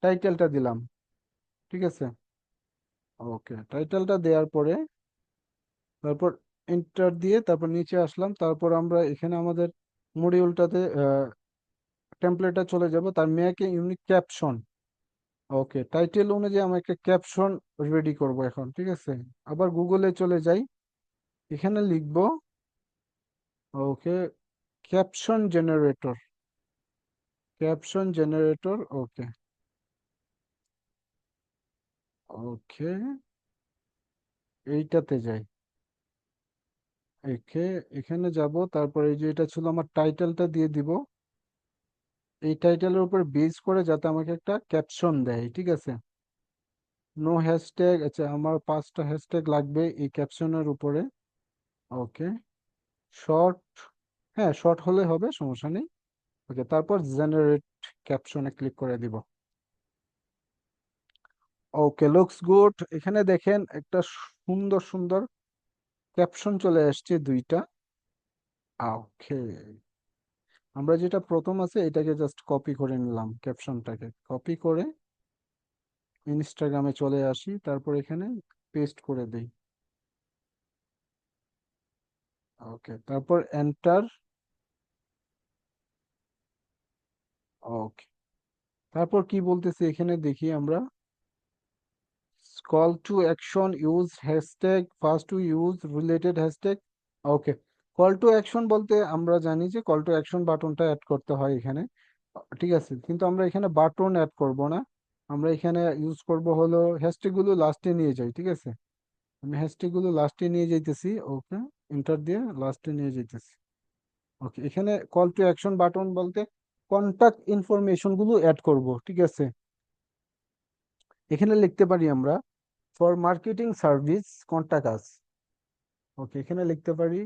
টাইটেলটা দিলাম, ঠিক আছে। ওকে, টাইটেলটা দেওয়ার পরে তারপর এন্টার দিয়ে তারপর নিচে আসলাম, তারপর আমরা এখানে আমাদের মডিউলটাতে টেমপ্লেটে চলে যাব, তার মেয়াকে ইউনিক ক্যাপশন। ওকে, টাইটেল অনুযায়ী আমি একটা ক্যাপশন রেডি করব এখন, ঠিক আছে। আবার গুগলে চলে যাই, এখানে লিখব, ওকে, ক্যাপশন জেনারেটর, ক্যাপশন জেনারেটর। ওকে। ওকে, এইটাতে যাই। একে, এখানে যাব, তারপর এই যে এটা ছিল আমার টাইটেলটা দিয়ে দিব, এই টাইটেলের উপর বেস করে যাতে আমাকে একটা ক্যাপশন দেয়, ঠিক আছে। নো হ্যাশট্যাগ, আচ্ছা আমার 5টা হ্যাশট্যাগ লাগবে এই ক্যাপশনের উপরে। ওকে, শর্ট, হ্যাঁ শর্ট হলে হবে, সমস্যা নেই। ওকে, তারপর জেনারেট ক্যাপশনে ক্লিক করে দিব। ওকে, লুকস গুড। এখানে দেখেন একটা সুন্দর সুন্দর ক্যাপশন চলে আসছে 2টা। ওকে, আমরা যেটা প্রথম আছে এটাকে জাস্ট কপি করে নিলাম, ক্যাপশনটাকে কপি করে ইনস্টাগ্রামে চলে আসি, তারপর এখানে পেস্ট করে দিই। ওকে, তারপর এন্টার। ওকে, তারপর কি বলতেছে এখানে দেখি আমরা, call to action use hashtag first to use related hashtag. Okay, call to action বলতে আমরা জানি যে কল টু অ্যাকশন বাটনটা অ্যাড করতে হয় এখানে, ঠিক আছে, কিন্তু আমরা এখানে বাটন অ্যাড করব না, আমরা এখানে ইউজ করব হলো হ্যাশট্যাগ গুলো লাস্টে নিয়ে যাই, ঠিক আছে, আমি হ্যাশট্যাগ গুলো লাস্টে নিয়ে যাইতেছি, ওকে, এন্টার দিয়ে লাস্টে নিয়ে যাইতেছি। ওকে, এখানে কল টু অ্যাকশন বাটন বলতে কন্টাক্ট ইনফরমেশন গুলো অ্যাড করব, ঠিক আছে, এখানে লিখতে পারি আমরা for marketing service contact us. Okay, এখানে লিখতে পারি,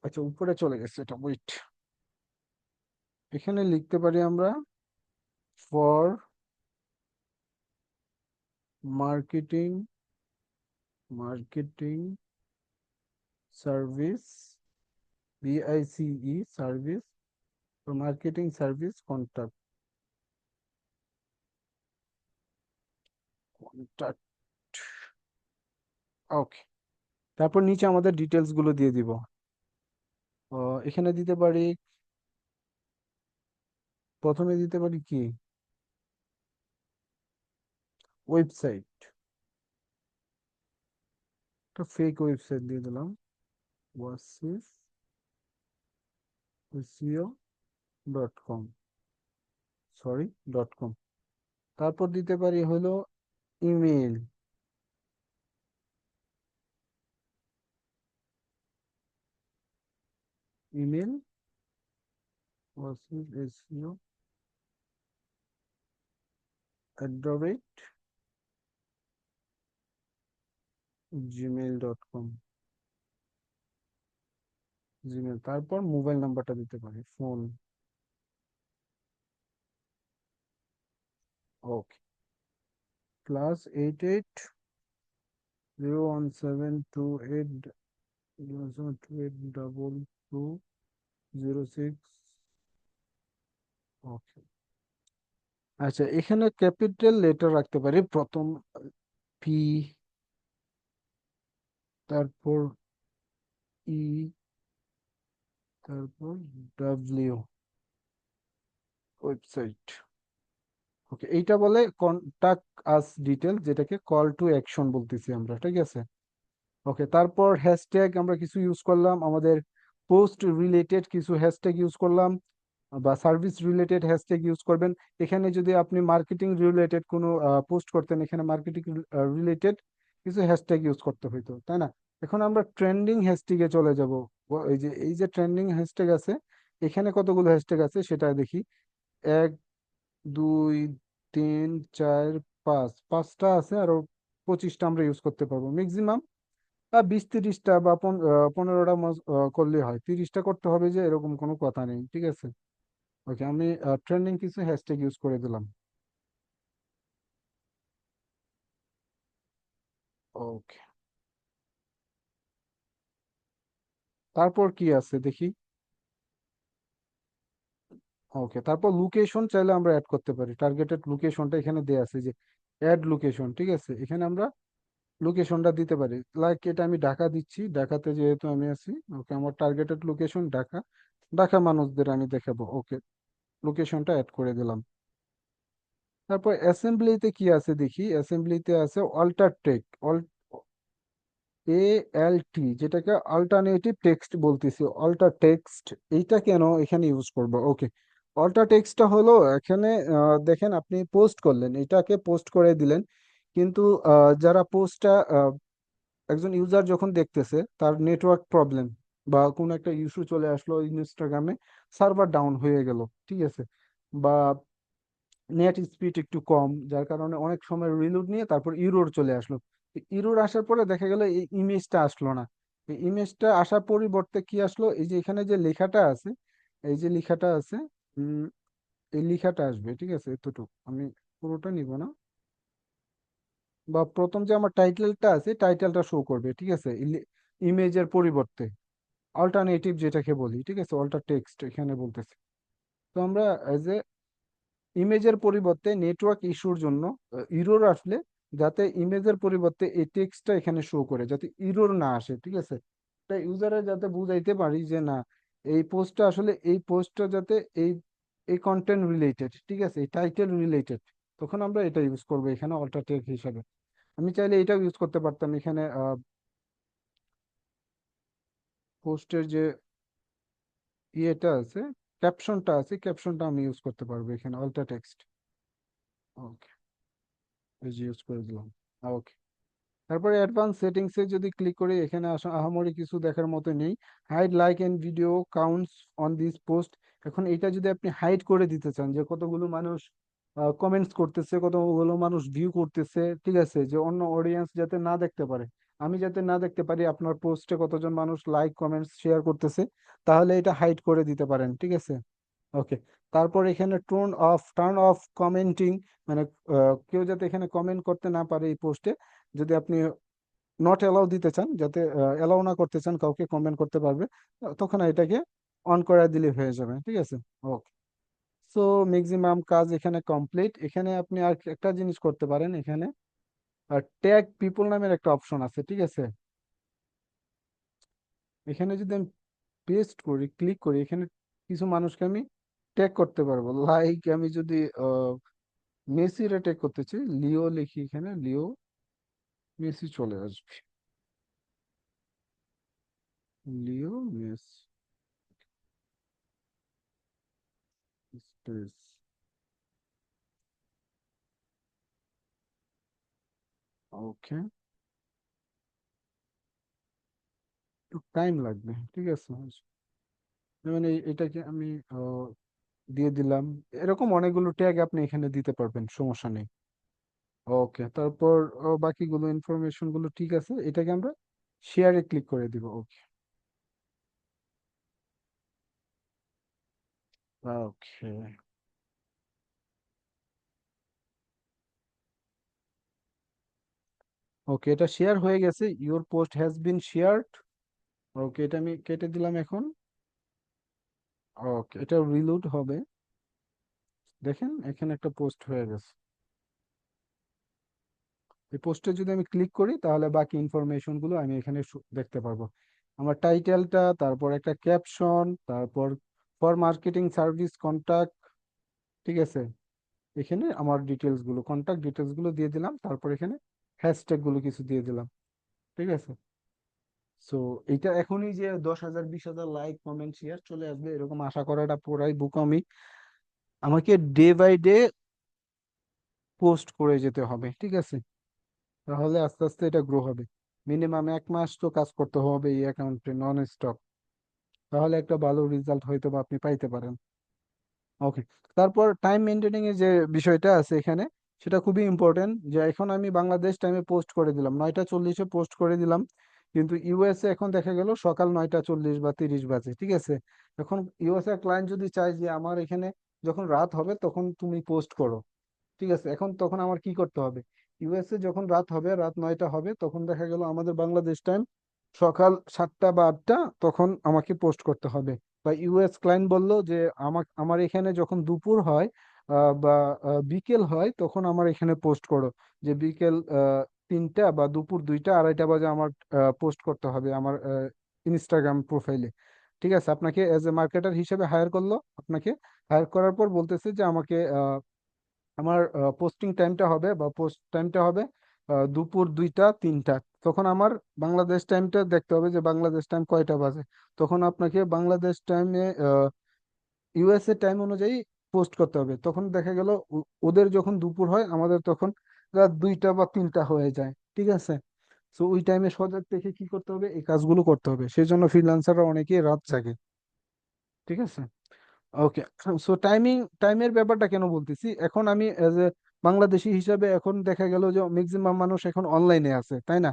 আচ্ছা উপরে চলে গেছে এটা, ওয়েট, এখানে লিখতে পারি আমরা for marketing marketing service, BICE service, for marketing service contact, contact, okay, তারপর নিচে আমাদের ডিটেলস গুলো দিয়ে দিব। এখানে দিতে পারি, প্রথমে দিতে পারি কি, ওয়েবসাইট, একটা ফেক ওয়েবসাইট দিয়ে দিলাম, ওয়াসিফ SEO.com, সরি, .com। তারপর দিতে পারি হলো email, email Wasif SEO@gmail.com, Gmail, তারপর মোবাইল নাম্বারটা দিতে পারি, ফোন, ওকে, +88 01728 002 ওকে। আচ্ছা, এখানে ক্যাপিটাল লেটার রাখতে পারি, প্রথম পি, তারপর ই, তারপর ডাব্লিউ, ওয়েবসাইট, ওকে, এইটা বলে কন্টাক্ট আস ডিটেল, যেটাকে কল টু অ্যাকশন বলতেছি আমরা, ঠিক আছে। ওকে, তারপর হ্যাশট্যাগ আমরা কিছু ইউজ করলাম, আমাদের পোস্ট রিলেটেড কিছু হ্যাশট্যাগ ইউজ করলাম, বা সার্ভিস রিলেটেড হ্যাশট্যাগ ইউজ করবেন। এখানে যদি আপনি মার্কেটিং রিলেটেড কোনো পোস্ট করতেন, এখানে মার্কেটিং রিলেটেড কিছু হ্যাশট্যাগ ইউজ করতে হইতো, তাই না? এখন আমরা ট্রেন্ডিং হ্যাশট্যাগে চলে যাব। এই যে ট্রেন্ডিং হ্যাশট্যাগ আছে, এখানে কতগুলো হ্যাশট্যাগ আছে সেটা দেখি, 1 2 3 4 5, পাঁচটা আছে, আরো 25টা আমরা ইউজ করতে পারবো ম্যাক্সিমাম, 20 30টা বা 15টা করলে হয়, 30টা করতে হবে যে এরকম কোনো কথা নেই, ঠিক আছে। ওকে, আমি ট্রেন্ডিং কিছু হ্যাশট্যাগ ইউজ করে দিলাম। ওকে, তারপর কি আছে দেখি। ওকে, তারপর লোকেশন চাইলে আমরা অ্যাড করতে পারি, টার্গেটেড লোকেশনটা এখানে দেয়া আছে যে অ্যাড লোকেশন, ঠিক আছে, এখানে আমরা লোকেশনটা দিতে পারি, লাইক এটা আমি ঢাকা দিচ্ছি, ঢাকাতে যেহেতু আমি আছি, ওকে, আমার টার্গেটেড লোকেশন ঢাকা, ঢাকা মানুষদের আমি দেখাবো, ওকে, লোকেশনটা অ্যাড করে দিলাম। তারপর অ্যাসেম্বলিতে কি আছে দেখি, অ্যাসেম্বলিতে আছে অল্টার টেক, ALT, যেটাকে অল্টারনেটিভ টেক্সট বলতেছি, অল্টার টেক্সট, এইটা কেন এখানে ইউজ করব? ওকে, অল্টার টেক্সটটা হলো এখানে, দেখেন আপনি পোস্ট করলেন, এটাকে পোস্ট করে দিলেন, কিন্তু যারা পোস্টটা, একজন ইউজার যখন দেখতেছে, তার নেটওয়ার্ক প্রবলেম বা কোনো একটা ইস্যু চলে আসলো ইনস্টাগ্রামে, সার্ভার ডাউন হয়ে গেল, ঠিক আছে, বা নেট স্পিড একটু কম, যার কারণে অনেক সময় রিলোড নিয়ে তারপর ইরোর চলে আসলো, ইরোর আসার পরে দেখা গেল এই ইমেজটা আসলো না, এই ইমেজটা আসার পরিবর্তে কি আসলো, এই যে এখানে যে লেখাটা আছে, এই যে লেখাটা আছে, উম, এই লেখাটা আসবে, ঠিক আছে, এতটুকু আমি পুরোটা নিব না, বা প্রথম যে আমার টাইটেলটা আছে, টাইটেলটা শো করবে, ঠিক আছে, ইমেজের পরিবর্তে, অল্টারনেটিভ যেটাকে বলি, ঠিক আছে, অল্টার টেক্সট এখানে বলতেছে। তো আমরা এজ এ ইমেজের পরিবর্তে নেটওয়ার্ক ইস্যুর জন্য ইরোর আসলে, যাতে ইমেজের পরিবর্তে এই টেক্সটটা এখানে শো করে, যাতে ইরোর না আসে, ঠিক আছে, তাই ইউজারে যাতে বুঝাইতে পারি যে না, এই পোস্টটা আসলে এই পোস্টটা যাতে এই এই কন্টেন্ট রিলেটেড, ঠিক আছে, এই টাইটেল রিলেটেড, তখন আমরা এটা ইউজ করবো এখানে অল্টারনেটিভ হিসাবে। আমি চাইলে এটাও ইউজ করতে পারতাম এখানে, পোস্টের যে ইয়েটা আছে, ক্যাপশনটা আছে, ক্যাপশনটা আমি ইউজ করতে পারবো এখানে অল্টা টেক্সট। ওকে, এই যে ইউজ করে দিলাম। ওকে, তারপরে অ্যাডভান্স সেটিংস এ যদি ক্লিক করি, এখানে আসা আহামরি কিছু দেখার মতো নেই। Hide like and video counts on this post. এখন এটা যদি আপনি হাইড করে দিতে চান, যে কতগুলো মানুষ কমেন্টস করতেছে, কতগুলো মানুষ ভিউ করতেছে, ঠিক আছে, যে অন্য অডিয়েন্স যাতে না দেখতে পারে, আমি যাতে না দেখতে পারি আপনার পোস্টে কতজন মানুষ লাইক কমেন্টস শেয়ার করতেছে, তাহলে এটা হাইড করে দিতে পারেন, ঠিক আছে। ওকে, তারপর এখানে টার্ন অফ কমেন্টিং, মানে কেউ যাতে এখানে কমেন্ট করতে না পারে এই পোস্টে, যদি আপনি নট অ্যালাউ দিতে চান, যাতে অ্যালাউ না করতে চান কাউকে কমেন্ট করতে পারবে, তখন এটাকে অন করে দিলে হয়ে যাবে, ঠিক আছে। ওকে, সো ম্যাক্সিমাম কাজ এখানে কমপ্লিট। এখানে আপনি আর একটা জিনিস করতে পারেন, এখানে ট্যাগ পিপল নামের একটা অপশন আছে, ঠিক আছে। এখানে যদি আমি পেস্ট করি, ক্লিক করি, এখানে কিছু মানুষকে আমি ট্যাগ করতে পারবো। লাইক আমি যদি মেসি রে ট্যাগ করতে চাই, লিও লিখি, এখানে লিও মেসি চলে আসবে, লিও মেসি স্পেস। ওকে, একটু টাইম লাগবে, ঠিক আছে। মানে এটাকে আমি দিয়ে দিলাম। এরকম অনেকগুলো ট্যাগ আপনি এখানে দিতে পারবেন, সমস্যা নেই। ওকে, তারপর বাকিগুলো ইনফরমেশন গুলো ঠিক আছে, এটাকে আমরা শেয়ারে ক্লিক করে দিব। ওকে, ওকে, ওকে, এটা শেয়ার হয়ে গেছে, your post has been shared. Okay, এটা আমি কেটে দিলাম এখন। ওকে, এটা রিলোড হবে, দেখেন এখানে একটা পোস্ট হয়ে গেছে। এই পোস্টে যদি আমি ক্লিক করি, তাহলে বাকি ইনফরমেশন গুলো আমি এখানে দেখতে পারবো। আমার টাইটেলটা, তারপর একটা ক্যাপশন, তারপর ফর মার্কেটিং সার্ভিস কন্টাক্ট, ঠিক আছে। এখানে আমার ডিটেলস গুলো, কন্টাক্ট ডিটেলস গুলো দিয়ে দিলাম, তারপর এখানে হ্যাশট্যাগ গুলো কিছু দিয়ে দিলাম, ঠিক আছে। সো এটা এখনই যে 10,000 20,000 লাইক কমেন্ট শেয়ার চলে আসবে এরকম আশা করাটা পুরাই বোকামি। আমাকে ডে বাই ডে পোস্ট করে যেতে হবে, ঠিক আছে, তাহলে আস্তে আস্তে এটা গ্রো হবে। মিনিমাম 1 মাস তো কাজ করতে হবে এই অ্যাকাউন্টে নন স্টপ, তাহলে একটা ভালো রেজাল্ট হয়তো বা আপনি পাইতে পারেন। ওকে, তারপর টাইম মেনটেনিং এর যে বিষয়টা আছে এখানে, সেটা খুবই ইম্পর্টেন্ট। যে এখন আমি বাংলাদেশ টাইমে পোস্ট করে দিলাম, 9টা 40-এ পোস্ট করে দিলাম, কিন্তু ইউএসএ এখন দেখা গেল সকাল 9টা 40 বা 30 বাজে, ঠিক আছে। এখন ইউএসএ ক্লায়েন্ট যদি চায় যে আমার এখানে যখন রাত হবে তখন তুমি পোস্ট করো, ঠিক আছে, এখন তখন আমার কি করতে হবে? ইউএসএ যখন রাত হবে, রাত 9টা হবে, তখন দেখা গেল আমাদের বাংলাদেশ টাইম সকাল 7টা বা 8টা, তখন আমাকে পোস্ট করতে হবে। বা ইউএস ক্লায়েন্ট বললো যে আমার এখানে যখন দুপুর হয় বা বিকেল হয়, তখন আমার এখানে পোস্ট করো, যে বিকেল 3টা বা দুপুর 2টা 2:30 বাজে আমার পোস্ট করতে হবে আমার ইনস্টাগ্রাম প্রোফাইলে, ঠিক আছে। আপনাকে এজ এ মার্কেটার হিসেবে হায়ার করলো, আপনাকে হায়ার করার পর বলতেছে যে আমাকে আমার পোস্টিং টাইমটা হবে বা পোস্ট টাইমটা হবে দুপুর 2টা 3টা, তখন আমার বাংলাদেশ টাইমটা দেখতে হবে যে বাংলাদেশ টাইম কয়টা বাজে, তখন আপনাকে বাংলাদেশ টাইমে ইউএসএ টাইম অনুযায়ী পোস্ট করতে হবে। তখন দেখা গেল ওদের যখন দুপুর হয়, আমাদের তখন রাত 2টা বা 3টা হয়ে যায়, ঠিক আছে। তো ওই টাইমে সজাগ থেকে কি করতে হবে, এই কাজগুলো করতে হবে, সেই জন্য ফ্রিল্যান্সাররা অনেকেই রাত জাগে, ঠিক আছে। ওকে, সো টাইমের ব্যাপারটা কেন বলতেছি, এখন আমি এজ এ বাংলাদেশি হিসাবে এখন দেখা গেল যে ম্যাক্সিমাম মানুষ এখন অনলাইনে আছে, তাই না।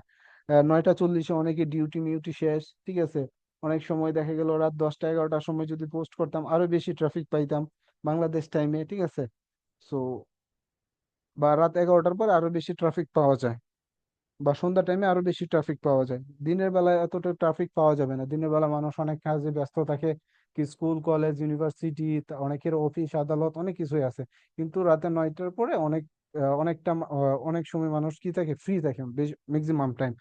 9টা 40-এ অনেকে ডিউটি মিউটি শেষ, ঠিক আছে। অনেক সময় দেখা গেল রাত 10টা 11টার সময় যদি পোস্ট করতাম, আরো বেশি ট্রাফিক পাইতাম বাংলাদেশ টাইমে, ঠিক আছে। সো বা রাত 11টার পর আরো বেশি ট্রাফিক পাওয়া যায়, বা সন্ধ্যা টাইমে আরো বেশি ট্রাফিক পাওয়া যায়। দিনের বেলায় এতটা ট্রাফিক পাওয়া যাবে না, দিনের বেলা মানুষ অনেক কাজে ব্যস্ত থাকে, কি স্কুল কলেজ ইউনিভার্সিটি, অনেকের অফিস আদালত অনেক কিছুই আছে। কিন্তু রাতে 9টার পরে অনেক সময় মানুষ কি থাকে, ফ্রি থাকে ম্যাক্সিমাম টাইম।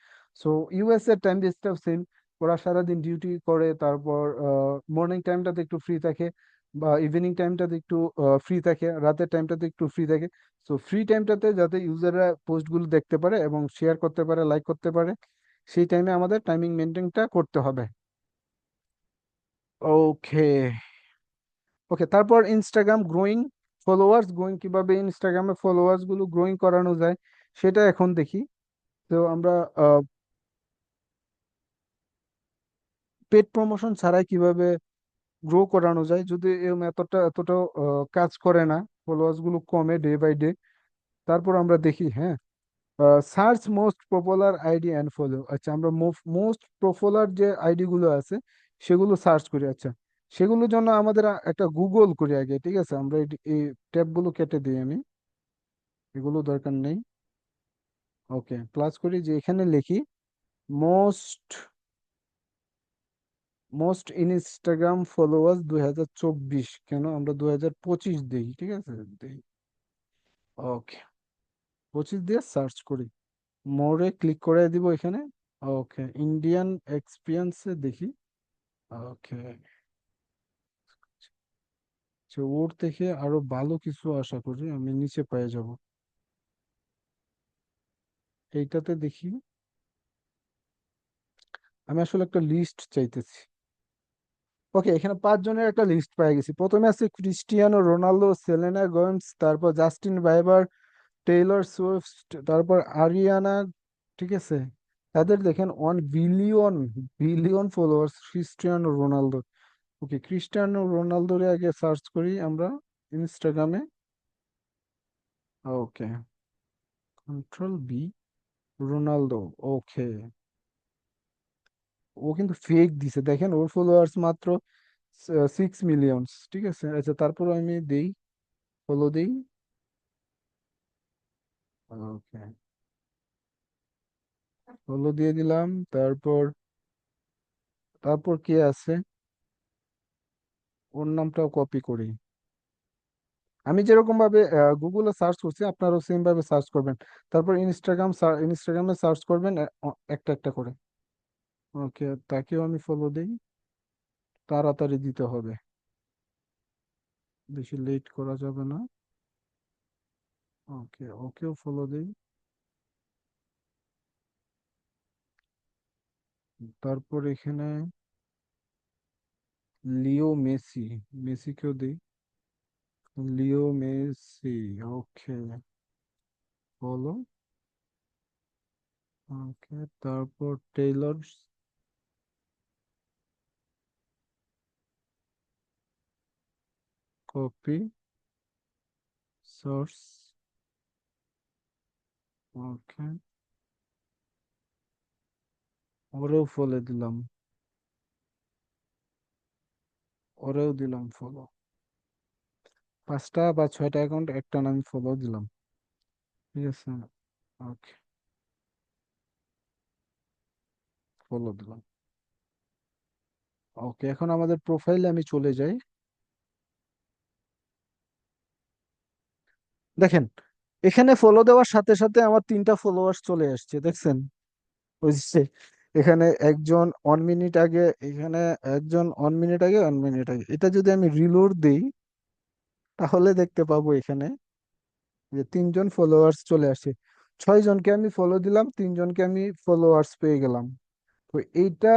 সো ইউএস এর টাইম বেসটাও সেম, ওরা সারাদিন ডিউটি করে, তারপর মর্নিং টাইমটাতে একটু ফ্রি থাকে, বা ইভিনিং টাইমটাতে একটু ফ্রি থাকে, রাতের টাইমটাতে একটু ফ্রি থাকে। সো ফ্রি টাইমটাতে যাতে ইউজাররা পোস্টগুলো দেখতে পারে এবং শেয়ার করতে পারে, লাইক করতে পারে, সেই টাইমে আমাদের টাইমিং মেনটেনটা করতে হবে। ওকে। ওকে, তারপর ইনস্টাগ্রাম গ্রোয়িং, ফলোয়ার্স গ্রোয়িং, কিভাবে ইনস্টাগ্রামে ফলোয়ার্স গুলো গ্রোয়িং করানো যায় সেটা এখন দেখি। তো আমরা পেড প্রমোশন ছাড়াই কিভাবে গ্রো করানো যায়, যদি এই মেথডটা এতটাও কাজ করে না, ফলোয়ার্স গুলো কমে ডে বাই ডে, তারপর আমরা দেখি। হ্যাঁ, search most popular ID and follow. আচ্ছা, আমরা মোস্ট পপুলার যে আইডি গুলো আছে সেগুলো সার্চ করি। আচ্ছা, সেগুলোর জন্য আমাদের একটা গুগল করি আগে, ঠিক আছে? আমরা এই ট্যাব গুলো কেটে দিই আমি, এগুলো দরকার নেই। ওকে, প্লাস করি, যে এখানে লিখি মোস্ট মোস্ট ইনস্টাগ্রাম ফলোয়ার্স 2024, কেন আমরা 2025 দিই, ঠিক আছে, দিই। ওকে, 25 দিয়ে সার্চ করি, মোরে ক্লিক করে দিব এখানে। ওকে, ইন্ডিয়ান এক্সপিরিয়েন্সে দেখি। ওকে, ওর থেকে আরো ভালো কিছু আশা করি আমি নিচে পেয়ে যাব। এইটাতে দেখি, আমি আসলে একটা লিস্ট চাইতেছি। ওকে, এখানে 5 জনের একটা লিস্ট পেয়ে গেছি। প্রথমে আছে ক্রিস্টিয়ানো রোনালদো, সেলেনা গোমেজ, তারপর জাস্টিন বাইবার, টেইলর সুইফট, তারপর আরিয়ানা, ঠিক আছে? তাদের দেখেন 1 billion billion followers Cristiano Ronaldo. Okay, Cristiano রোনালদোরে আগে সার্চ করি আমরা ইনস্টাগ্রামে। Okay, control B, Ronaldo. Okay, ও কিন্তু ফেক দিছে, দেখেন ওর ফলোয়ার্স মাত্র 6 মিলিয়ন, ঠিক আছে? আচ্ছা, তারপর আমি দেই, ফলো দেই। ওকে, ফলো দিয়ে দিলাম। তারপর তারপর কে আছে, ওর নামটাও কপি করি। আমি যেরকম ভাবে গুগলে সার্চ করছি আপনারাও সেম ভাবে সার্চ করবেন। তারপর ইনস্টাগ্রামে সার্চ করবেন একটা একটা করে। ওকে, তাকেও আমি ফলো দেই, তাড়াতাড়ি দিতে হবে, বেশি লেট করা যাবে না। ওকে, ওকেও ফলো দেই। তারপর এখানে লিও মেসি, মেসিকেও দেই, লিও মেসি। ওকে, ফলো। ওকে, তারপর টেইলর, কপি, সোর্স। ওকে, ওরেও ফলো দিলাম, ওরেও দিলাম ফলো। 5টা বা 6টা অ্যাকাউন্ট একটা নামে ফলো দিলাম, ঠিক আছে? ওকে, ফলো দিলাম। ওকে, এখন আমাদের প্রোফাইলে আমি চলে যাই। দেখেন, এখানে ফলো দেওয়ার সাথে সাথে আমার 3টা ফলোয়ার্স চলে আসছে, দেখছেন? বুঝছে, এখানে একজন 1 মিনিট আগে, এখানে একজন 1 মিনিট আগে, 1 মিনিট আগে। এটা যদি আমি রিলোড দিই তাহলে দেখতে পাবো এখানে যে 3জন ফলোয়ার্স চলে আসছে। 6জনকে আমি ফলো দিলাম, 3জনকে আমি ফলোয়ার্স পেয়ে গেলাম। তো এইটা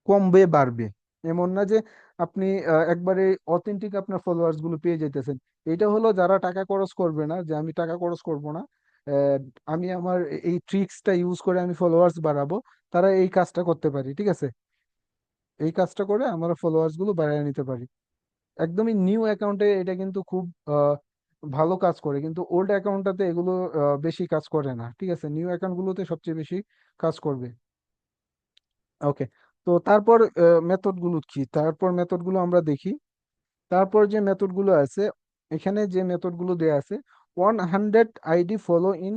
কমবে বাড়বে, এমন না যে আপনি একবারে অথেন্টিক আপনার ফলোয়ার্স গুলো পেয়ে যেতেছেন। এটা হলো যারা টাকা খরচ করবে না, যে আমি টাকা খরচ করব না, আহ, আমি আমার এই ট্রিক্সটা ইউজ করে আমি ফলোয়ার্স বাড়াবো, তারা এই কাজটা করতে পারি, ঠিক আছে? এই কাজটা করে আমরা ফলোয়ার্স গুলো বাড়িয়ে নিতে পারি। একদমই নিউ অ্যাকাউন্টে এটা কিন্তু খুব আহ, ভালো কাজ করে, কিন্তু ওল্ড অ্যাকাউন্টটাতে এগুলো বেশি কাজ করে না, ঠিক আছে? নিউ অ্যাকাউন্ট গুলোতে সবচেয়ে বেশি কাজ করবে। ওকে, তো তারপর মেথড গুলো কি, তারপর মেথড গুলো আমরা দেখি। তারপর যে মেথড গুলো আছে, এখানে যে মেথড গুলো দেয়া আছে, 100 আইডি ফলো ইন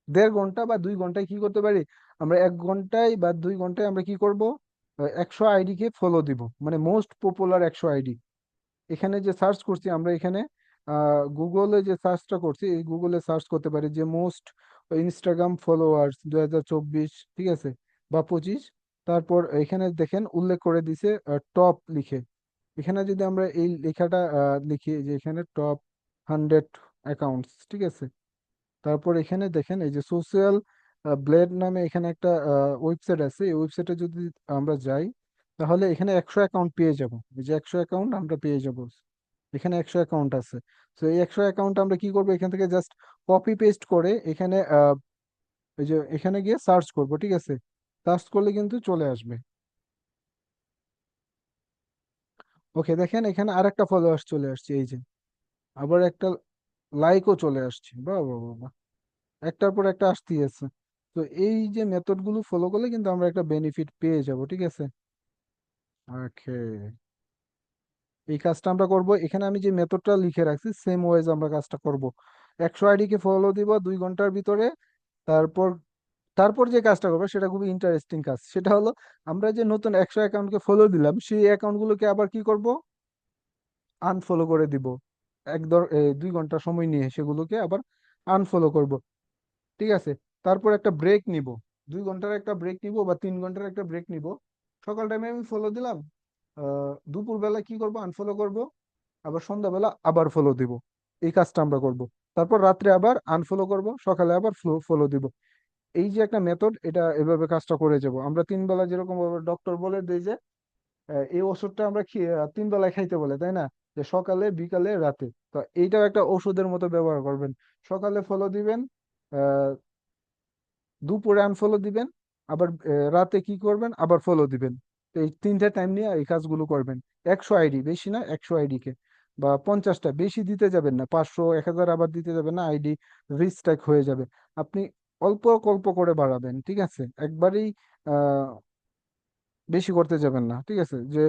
1.5 ঘন্টা বা 2 ঘন্টায় কি করতে পারি আমরা, 1 ঘন্টায় বা 2 ঘন্টায় আমরা কি করব, 100 আইডি কে ফলো দিব, মানে মোস্ট পপুলার 100 আইডি। এখানে যে সার্চ করছি আমরা, এখানে গুগলে যে সার্চটা করছি, এই গুগলে সার্চ করতে পারি যে মোস্ট ইনস্টাগ্রাম ফলোয়ার্স 2024, ঠিক আছে, বা 25। তারপর এখানে দেখেন উল্লেখ করে দিছে টপ লিখে, এখানে যদি আমরা এই লেখাটা লিখি যে এখানে টপ 100 অ্যাকাউন্টস, ঠিক আছে। তারপর এখানে দেখেন এই যে সোশ্যাল ব্লেড নামে এখানে একটা ওয়েবসাইট আছে, এই ওয়েবসাইটে যদি আমরা যাই তাহলে এখানে 100 অ্যাকাউন্ট পেয়ে যাব। এই যে 100 অ্যাকাউন্ট আমরা পেয়ে যাব, এখানে 100 অ্যাকাউন্ট আছে। তো এই 100 অ্যাকাউন্ট আমরা কি করবো, এখান থেকে জাস্ট কপি পেস্ট করে এখানে এই যে এখানে গিয়ে সার্চ করব, ঠিক আছে। সার্চ করলে কিন্তু চলে আসবে। ওকে, দেখেন এখানে আরেকটা ফলোয়ার্স চলে আসছে, এই যে আবার একটা লাইকও চলে আসছে। বাহ বাহ বাহ বাহ। একটার পর একটা আসতেই আছে। তো এই যে মেথড গুলো ফলো করলে কিন্তু আমরা একটা বেনিফিট পেয়ে যাব, ঠিক আছে। ওকে, এই কাজটা আমরা করব। এখানে আমি যে মেথডটা লিখে রাখছি সেম ওয়েজ আমরা কাজটা করব। 100 আইডি কে ফলো দিব 2 ঘন্টার ভিতরে। তারপর তারপর যে কাজটা করবো সেটা খুবই ইন্টারেস্টিং কাজ, সেটা হলো আমরা যে নতুন 100 অ্যাকাউন্টকে ফলো দিলাম সেই অ্যাকাউন্ট গুলোকে আবার কি করব, আনফলো করে দিব। 2 ঘন্টা সময় নিয়ে সেগুলোকে আবার আনফলো করব, ঠিক আছে। তারপর একটা ব্রেক নিব, 2 ঘন্টার একটা ব্রেক নিব বা 3 ঘন্টার একটা ব্রেক নিব। সকাল টাইমে আমি ফলো দিলাম, দুপুর বেলা কি করব, আনফলো করব। আবার সন্ধ্যাবেলা আবার ফলো দিব। এই কাজটা আমরা করব। তারপর রাত্রে আবার আনফলো করব, সকালে আবার ফলো দিব। এই যে একটা মেথড, এটা এভাবে কাজটা করে যাব আমরা 3 বেলা, যেরকম ডক্টর বলে দেয় যে এই ওষুধটা আমরা 3 বেলায় খাইতে বলে, তাই না? যে সকালে, বিকালে, রাতে। তো এইটাও একটা ওষুধের মতো ব্যবহার করবেন। সকালে ফলো দিবেন, আহ দুপুরে আনফলো দিবেন, আবার রাতে কি করবেন, আবার ফলো দিবেন। তো এই 3টে টাইম নিয়ে এই কাজগুলো করবেন। 100 আইডি, বেশি না, 100 আইডি কে বা 50টা, বেশি দিতে যাবেন না, 500 1000 আবার দিতে যাবেন না, আইডি রিস্ট্যাক হয়ে যাবে। আপনি অল্প অল্প করে বাড়াবেন, ঠিক আছে। একবারেই আহ বেশি করতে যাবেন না, ঠিক আছে। যে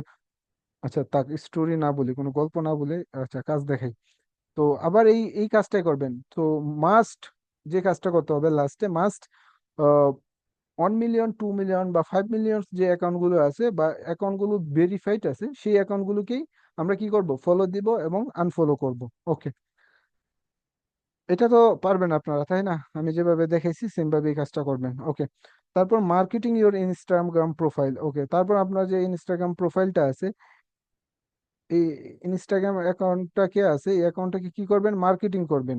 আচ্ছা, তাক স্টোরি না বলি, কোনো গল্প না বলে, আচ্ছা কাজ দেখাই। তো আবার এই এই কাজটাই করবেন। তো মাস্ট, যে কাজটা করতে হবে লাস্টে, মাস্ট 1 মিলিয়ন, 2 মিলিয়ন বা 5 মিলিয়ন যে অ্যাকাউন্ট গুলো আছে বা অ্যাকাউন্ট গুলো ভেরিফাইড আছে সেই অ্যাকাউন্ট গুলোকেই আমরা কি করব, ফলো দিব এবং আনফলো করব। ওকে, এটা তো পারবেন আপনারা, তাই না? আমি যেভাবে দেখাইছি সেম ভাবে এই কাজটা করবেন। ওকে, তারপর মার্কেটিং ইওর ইনস্টাগ্রাম প্রোফাইল। ওকে, তারপর আপনার যে ইনস্টাগ্রাম প্রোফাইলটা আছে, এই ইনস্টাগ্রাম অ্যাকাউন্টটাকে আছে, এই অ্যাকাউন্টটাকে কি করবেন, মার্কেটিং করবেন।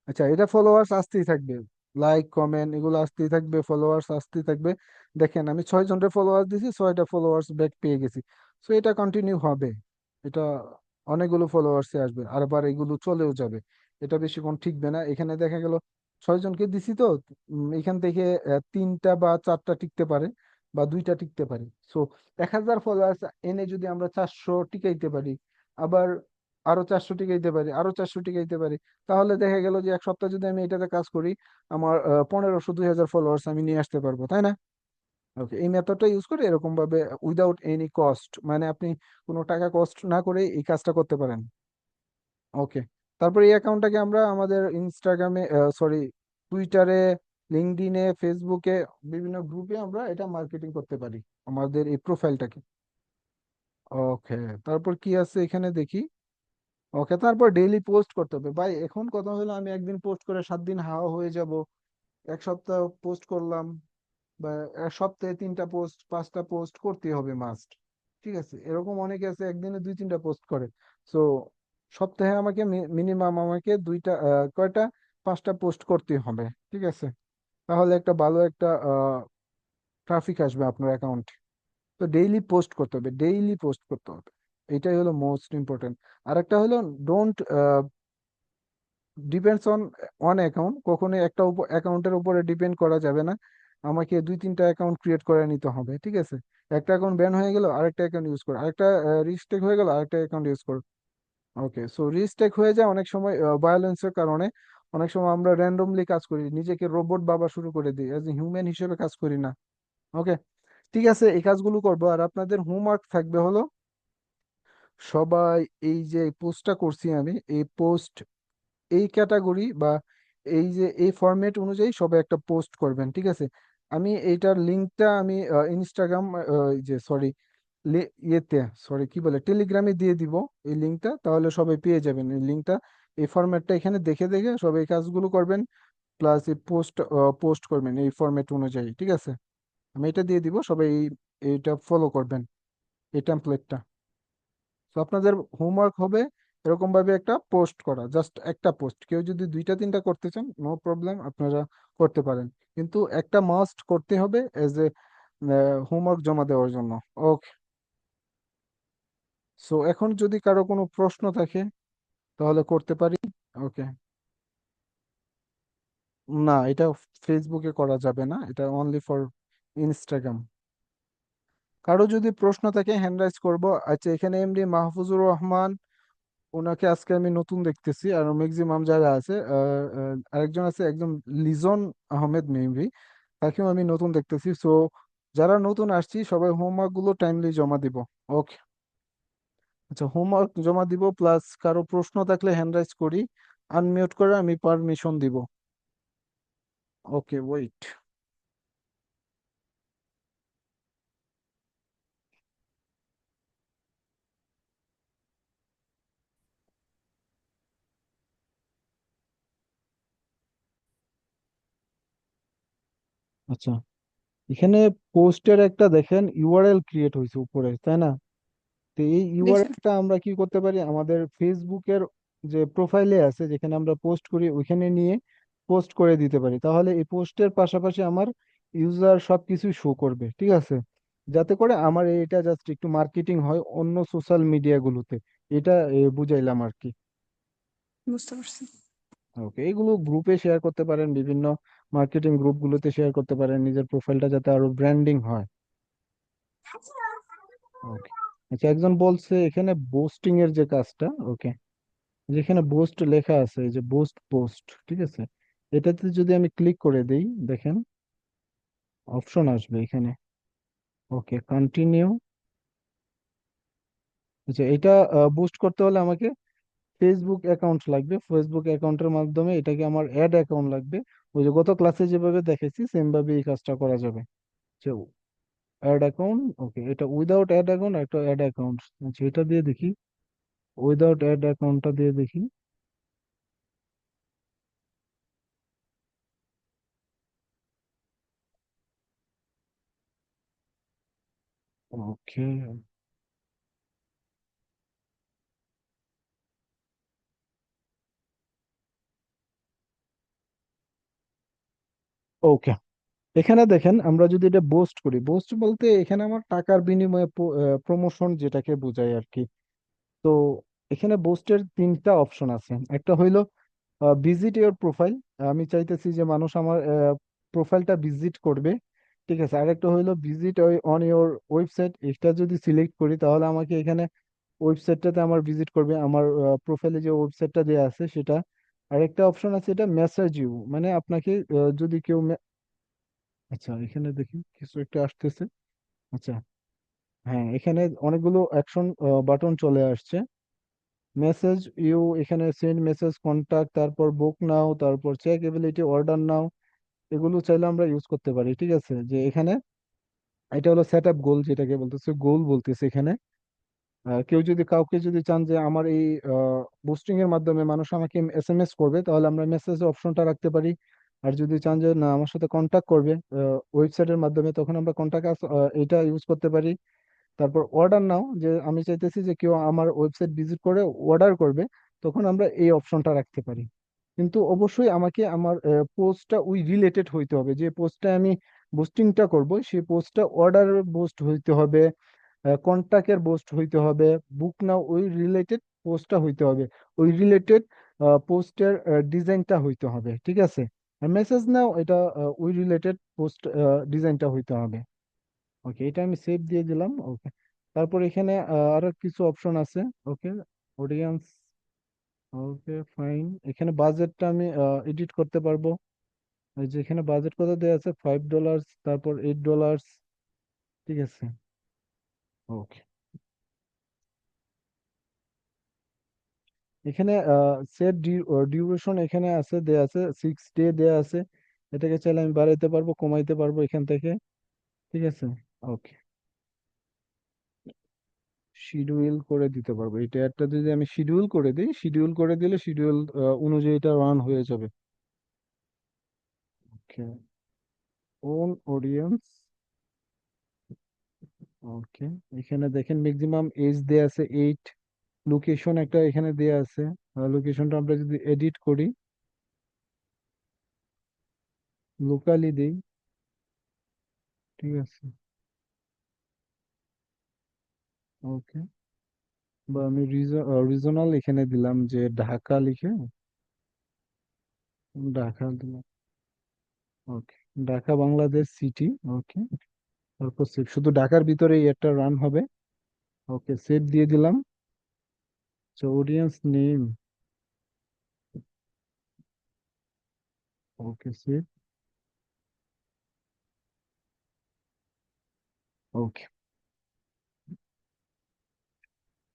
আচ্ছা, এটা ফলোয়ার্স আসতেই থাকবে, লাইক কমেন্ট এগুলো আসতেই থাকবে, ফলোয়ার্স আসতেই থাকবে। দেখেন আমি 6 জনের ফলোয়ার্স দিছি, 6টা ফলোয়ার্স ব্যাক পেয়ে গেছি। সো এটা কন্টিনিউ হবে, এটা অনেকগুলো ফলোয়ার্সে আসবে, আর আবার এগুলো চলেও যাবে। এটা বেশিক্ষণ টিকবে না। এখানে দেখা গেল 6 জনকে দিছি, তো এখান থেকে 3টা বা 4টা টিকতে পারে বা 2টা টিকতে পারে। সো 1000 ফলোয়ার্স এনে যদি আমরা 400 টিকাইতে পারি, আবার আরো 400 টিকাইতে পারি, আরো 400 টিকাইতে পারি, তাহলে দেখা গেল যে 1 সপ্তাহ যদি আমি এটাতে কাজ করি, আমার 1500 2000 ফলোয়ার্স আমি নিয়ে আসতে পারবো, তাই না? ওকে, এই মেথডটা ইউজ করে এরকম ভাবে উইদাউট এনি কস্ট, মানে আপনি কোনো টাকা কস্ট না করে এই কাজটা করতে পারেন। ওকে, তারপর এই অ্যাকাউন্টটাকে আমরা আমাদের ইনস্টাগ্রামে, সরি, টুইটারে, লিঙ্কডইনে, ফেসবুকে, বিভিন্ন গ্রুপে আমরা এটা মার্কেটিং করতে পারি, আমাদের এই প্রোফাইলটাকে। ওকে, তারপর কি আছে এখানে দেখি। ওকে, তারপর ডেইলি পোস্ট করতে হবে। ভাই এখন কথা হলো আমি একদিন পোস্ট করে 7 দিন হাওয়া হয়ে যাব, 1 সপ্তাহ পোস্ট করলাম, বা 1 সপ্তাহে 3টা পোস্ট 5টা পোস্ট করতে হবে মাস্ট, ঠিক আছে। এরকম অনেকে আছে একদিনে 2 3টা পোস্ট করে। সো সপ্তাহে আমাকে মিনিমাম আমাকে কয়টা, 5টা পোস্ট করতে হবে, ঠিক আছে। তাহলে একটা ভালো একটা ট্রাফিক আসবে আপনার অ্যাকাউন্টে। তো ডেইলি পোস্ট করতে হবে, ডেইলি পোস্ট করতে হবে, এটাই হলো মোস্ট ইম্পর্টেন্ট। আর একটা হলো, don't depends on one account, কখনো একটা অ্যাকাউন্টের উপরে ডিপেন্ড করা যাবে না। আমাকে 2 3টা অ্যাকাউন্ট ক্রিয়েট করে নিতে হবে, ঠিক আছে। একটা অ্যাকাউন্ট ব্যান হয়ে গেল, আরেকটা অ্যাকাউন্ট ইউজ করো, আরেকটা রিস্টেক হয়ে গেল, আরেকটা অ্যাকাউন্ট ইউজ করো। ওকে, সো রিস্টেক হয়ে যায় অনেক সময় ভায়োলেন্সের কারণে। অনেক সময় আমরা র্যান্ডমলি কাজ করি, নিজেকে রোবট বাবা শুরু করে দিই, অ্যাজ এ হিউম্যান হিসেবে কাজ করি না। ওকে, ঠিক আছে, এই কাজগুলো করবো। আর আপনাদের হোমওয়ার্ক থাকবে হলো, সবাই এই যে পোস্টটা করছি আমি, এই পোস্ট, এই ক্যাটাগরি বা এই যে এই ফরম্যাট অনুযায়ী সবাই একটা পোস্ট করবেন, ঠিক আছে। আমি এইটার লিঙ্কটা আমি ইনস্টাগ্রাম, যে সরি, ইয়েতে, সরি কি বলে, টেলিগ্রামে দিয়ে দিব এই লিঙ্কটা, তাহলে সবাই পেয়ে যাবেন এই লিঙ্কটা। এই ফরম্যাটটা এখানে দেখে দেখে সবাই এই কাজগুলো করবেন, প্লাস এই পোস্ট করবেন এই ফরম্যাট অনুযায়ী, ঠিক আছে। আমি এটা দিয়ে দিব, সবাই এইটা ফলো করবেন। এই টেমপ্লেটটা। তো আপনাদের হোমওয়ার্ক হবে এরকম ভাবে একটা পোস্ট করা, জাস্ট একটা পোস্ট। কেউ যদি দুইটা তিনটা করতে চান, নো প্রবলেম, আপনারা করতে পারেন, কিন্তু একটা মাস্ট করতে হবে এজ এ হোমওয়ার্ক জমা দেওয়ার জন্য। ওকে। সো এখন যদি কারো কোনো প্রশ্ন থাকে তাহলে করতে পারি। ওকে। না, এটা ফেসবুকে করা যাবে না, এটা অনলি ফর ইনস্টাগ্রাম। কারো যদি প্রশ্ন থাকে হ্যান্ড রাইজ করবো। আচ্ছা, এখানে এমডি মাহফুজুর রহমান, ওনাকে আজকে আমি নতুন দেখতেছি। আর ম্যাক্সিমাম যারা আছে আরেকজন আছে একজন, লিজন আহমেদ মেহবি, তাকেও আমি নতুন দেখতেছি। সো যারা নতুন আসছি সবাই হোমওয়ার্ক গুলো টাইমলি জমা দিব। ওকে। আচ্ছা, হোমওয়ার্ক জমা দিব, প্লাস কারো প্রশ্ন থাকলে হ্যান্ড রাইজ করি, আনমিউট করে আমি পারমিশন দিব। ওকে, ওয়েট। আচ্ছা, এখানে পোস্টের একটা দেখেন ইউআরএল ক্রিয়েট হয়েছে উপরে, তাই না? তো এই জি স্যার। ইউআরএলটা আমরা কি করতে পারি, আমাদের ফেসবুকের যে প্রোফাইলে আছে যেখানে আমরা পোস্ট করি ওইখানে নিয়ে পোস্ট করে দিতে পারি। তাহলে এই পোস্টের পাশাপাশি আমার ইউজার সবকিছু শো করবে, ঠিক আছে? যাতে করে আমার এটা জাস্ট একটু মার্কেটিং হয় অন্য সোশ্যাল মিডিয়াগুলোতে। এটা বুঝাইলাম আর কি। বুঝতে পারছি। ওকে, এগুলো গ্রুপে শেয়ার করতে পারেন, বিভিন্ন মার্কেটিং গ্রুপগুলোতে শেয়ার করতে পারেন, নিজের প্রোফাইলটা যাতে আরো ব্র্যান্ডিং হয়। ওকে। আচ্ছা, একজন বলছে এখানে বোস্টিং এর যে কাজটা, ওকে, যেখানে বোস্ট লেখা আছে, এই যে বোস্ট পোস্ট, ঠিক আছে, এটাতে যদি আমি ক্লিক করে দেই, দেখেন অপশন আসবে এখানে। ওকে, কন্টিনিউ। আচ্ছা, এটা বুস্ট করতে হলে আমাকে ফেসবুক অ্যাকাউন্ট লাগবে। ফেসবুক অ্যাকাউন্টের মাধ্যমে এটাকে আমার অ্যাড অ্যাকাউন্ট লাগবে। ওই যে গত ক্লাসে যেভাবে দেখেছি সেম ভাবে এই কাজটা করা যাবে। অ্যাড অ্যাকাউন্ট, ওকে, এটা উইদাউট অ্যাড অ্যাকাউন্ট, একটা অ্যাড অ্যাকাউন্ট। আচ্ছা, এটা দিয়ে দেখি, উইদাউট অ্যাড অ্যাকাউন্টটা দিয়ে দেখি। ওকে। ওকে, এখানে দেখেন আমরা যদি এটা বোস্ট করি, বোস্ট বলতে এখানে আমার টাকার বিনিময়ে প্রমোশন যেটাকে বোঝায় আর কি। তো এখানে বোস্টের তিনটা অপশন আছে। একটা হইলো ভিজিট ইওর প্রোফাইল, আমি চাইতেছি যে মানুষ আমার প্রোফাইলটা ভিজিট করবে, ঠিক আছে। আরেকটা হইলো ভিজিট অন ইওর ওয়েবসাইট, এটা যদি সিলেক্ট করি তাহলে আমাকে এখানে ওয়েবসাইটটাতে আমার ভিজিট করবে, আমার প্রোফাইলে যে ওয়েবসাইটটা দেওয়া আছে সেটা। আরেকটা অপশন আছে এটা মেসেজ ইউ, মানে আপনাকে যদি কেউ আচ্ছা, এখানে দেখি কিছু একটা আসতেছে। আচ্ছা, হ্যাঁ, এখানে অনেকগুলো অ্যাকশন বাটন চলে আসছে। মেসেজ ইউ, এখানে সেন্ড মেসেজ, কন্টাক্ট, তারপর বুক নাও, তারপর চেক এবিলিটি, অর্ডার নাও, এগুলো চাইলে আমরা ইউজ করতে পারি, ঠিক আছে। যে এখানে এটা হলো সেট আপ গোল, যেটাকে বলতেছে গোল বলতেছে এখানে। কেউ যদি কাউকে যদি চান যে আমার এই বুস্টিং এর মাধ্যমে মানুষ আমাকে এসএমএস করবে, তাহলে আমরা মেসেজ অপশনটা রাখতে পারি। আর যদি চান যে না আমার সাথে কন্ট্যাক্ট করবে ওয়েবসাইটের মাধ্যমে, তখন আমরা কন্ট্যাক্ট এটা ইউজ করতে পারি। তারপর অর্ডার নাও, যে আমি চাইতেছি যে কেউ আমার ওয়েবসাইট ভিজিট করে অর্ডার করবে, তখন আমরা এই অপশনটা রাখতে পারি। কিন্তু অবশ্যই আমাকে আমার পোস্টটা ওই রিলেটেড হইতে হবে, যে পোস্টটা আমি বুস্টিংটা করব সেই পোস্টটা অর্ডার বুস্ট হইতে হবে, কন্টাক্টের পোস্ট হইতে হবে, বুক নাও ওই রিলেটেড পোস্টটা হইতে হবে, ওই রিলেটেড পোস্টের ডিজাইনটা হইতে হবে, ঠিক আছে। আর মেসেজ নাও এটা ওই রিলেটেড পোস্ট ডিজাইনটা হইতে হবে। ওকে, এটা আমি সেভ দিয়ে দিলাম। ওকে, তারপর এখানে আরো কিছু অপশন আছে। ওকে, অডিয়েন্স, ওকে ফাইন। এখানে বাজেটটা আমি এডিট করতে পারবো। এই যে এখানে বাজেট কত দেওয়া আছে, $5, তারপর $8, ঠিক আছে। ওকে, এখানে সেট ডিউরেশন এখানে আছে, দেয়া আছে 6 ডে দেয়া আছে। এটাকে চাইলে আমি বাড়াইতে পারবো, কমাইতে পারবো এখান থেকে, ঠিক আছে। ওকে, শিডিউল করে দিতে পারবো, এটা একটা যদি আমি শিডিউল করে দিই, শিডিউল করে দিলে শিডিউল অনুযায়ী এটা রান হয়ে যাবে। ওকে, ওন অডিয়েন্স, ওকে, এখানে দেখেন ম্যাক্সিমাম এজ দেয়া আছে 8, লোকেশন একটা এখানে দেয়া আছে। লোকেশনটা আমরা যদি এডিট করি, লোকালি দেই, ঠিক আছে, ওকে, বা আমি রিজনাল এখানে দিলাম যে ঢাকা লিখে, ঢাকা দিলাম, ওকে, ঢাকা বাংলাদেশ সিটি, ওকে, তারপর সেভ, শুধু ঢাকার ভিতরে এই একটা রান হবে। ওকে, সেভ দিয়ে দিলাম। অডিয়েন্স নেম, ওকে, সেভ, ওকে।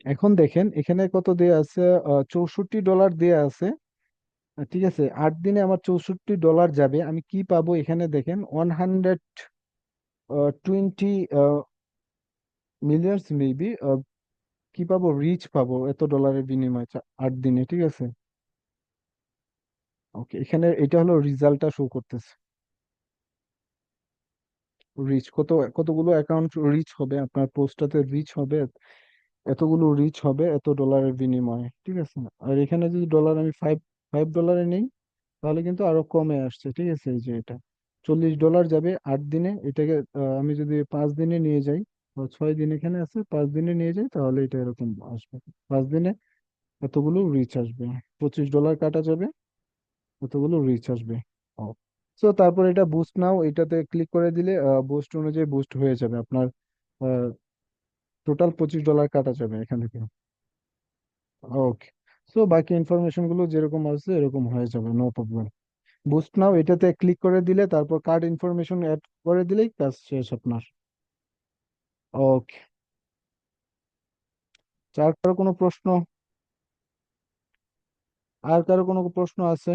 এখন দেখেন এখানে কত দেয়া আছে, $64 দেয়া আছে। ঠিক আছে, 8 দিনে আমার $64 যাবে, আমি কি পাবো এখানে দেখেন, 120 মিলিয়নস মেবি, কি পাবো, রিচ পাবো এত ডলারের বিনিময়ে 8 দিনে, ঠিক আছে। ওকে, এখানে এটা হলো রেজাল্টটা শো করতেছে, রিচ কত, কতগুলো অ্যাকাউন্ট রিচ হবে, আপনার পোস্টটাতে রিচ হবে, এতগুলো রিচ হবে এত ডলারের বিনিময়ে, ঠিক আছে। আর এখানে যদি ডলার আমি ফাইভ ফাইভ ডলারে নেই, তাহলে কিন্তু আরো কমে আসছে, ঠিক আছে, এই যে এটা $40 যাবে 8 দিনে, এটাকে আমি যদি 5 দিনে নিয়ে যাই, বা 6 দিন এখানে আছে, 5 দিনে নিয়ে যাই, তাহলে এটা এরকম আসবে, 5 দিনে এতগুলো রিচ আসবে, $25 কাটা যাবে, এতগুলো রিচ আসবে। ও, সো তারপর এটা বুস্ট নাও, এটাতে ক্লিক করে দিলে বুস্ট অনুযায়ী বুস্ট হয়ে যাবে আপনার, টোটাল $25 কাটা যাবে এখান থেকে। ওকে, সো বাকি ইনফরমেশন গুলো যেরকম আছে এরকম হয়ে যাবে, নো প্রবলেম। বুস্ট নাও এটাতে ক্লিক করে দিলে, তারপর কার্ড ইনফরমেশন অ্যাড করে দিলেই কাজ শেষ আপনার। ওকে, আর কারো কোনো প্রশ্ন, আর কারো কোনো প্রশ্ন আছে?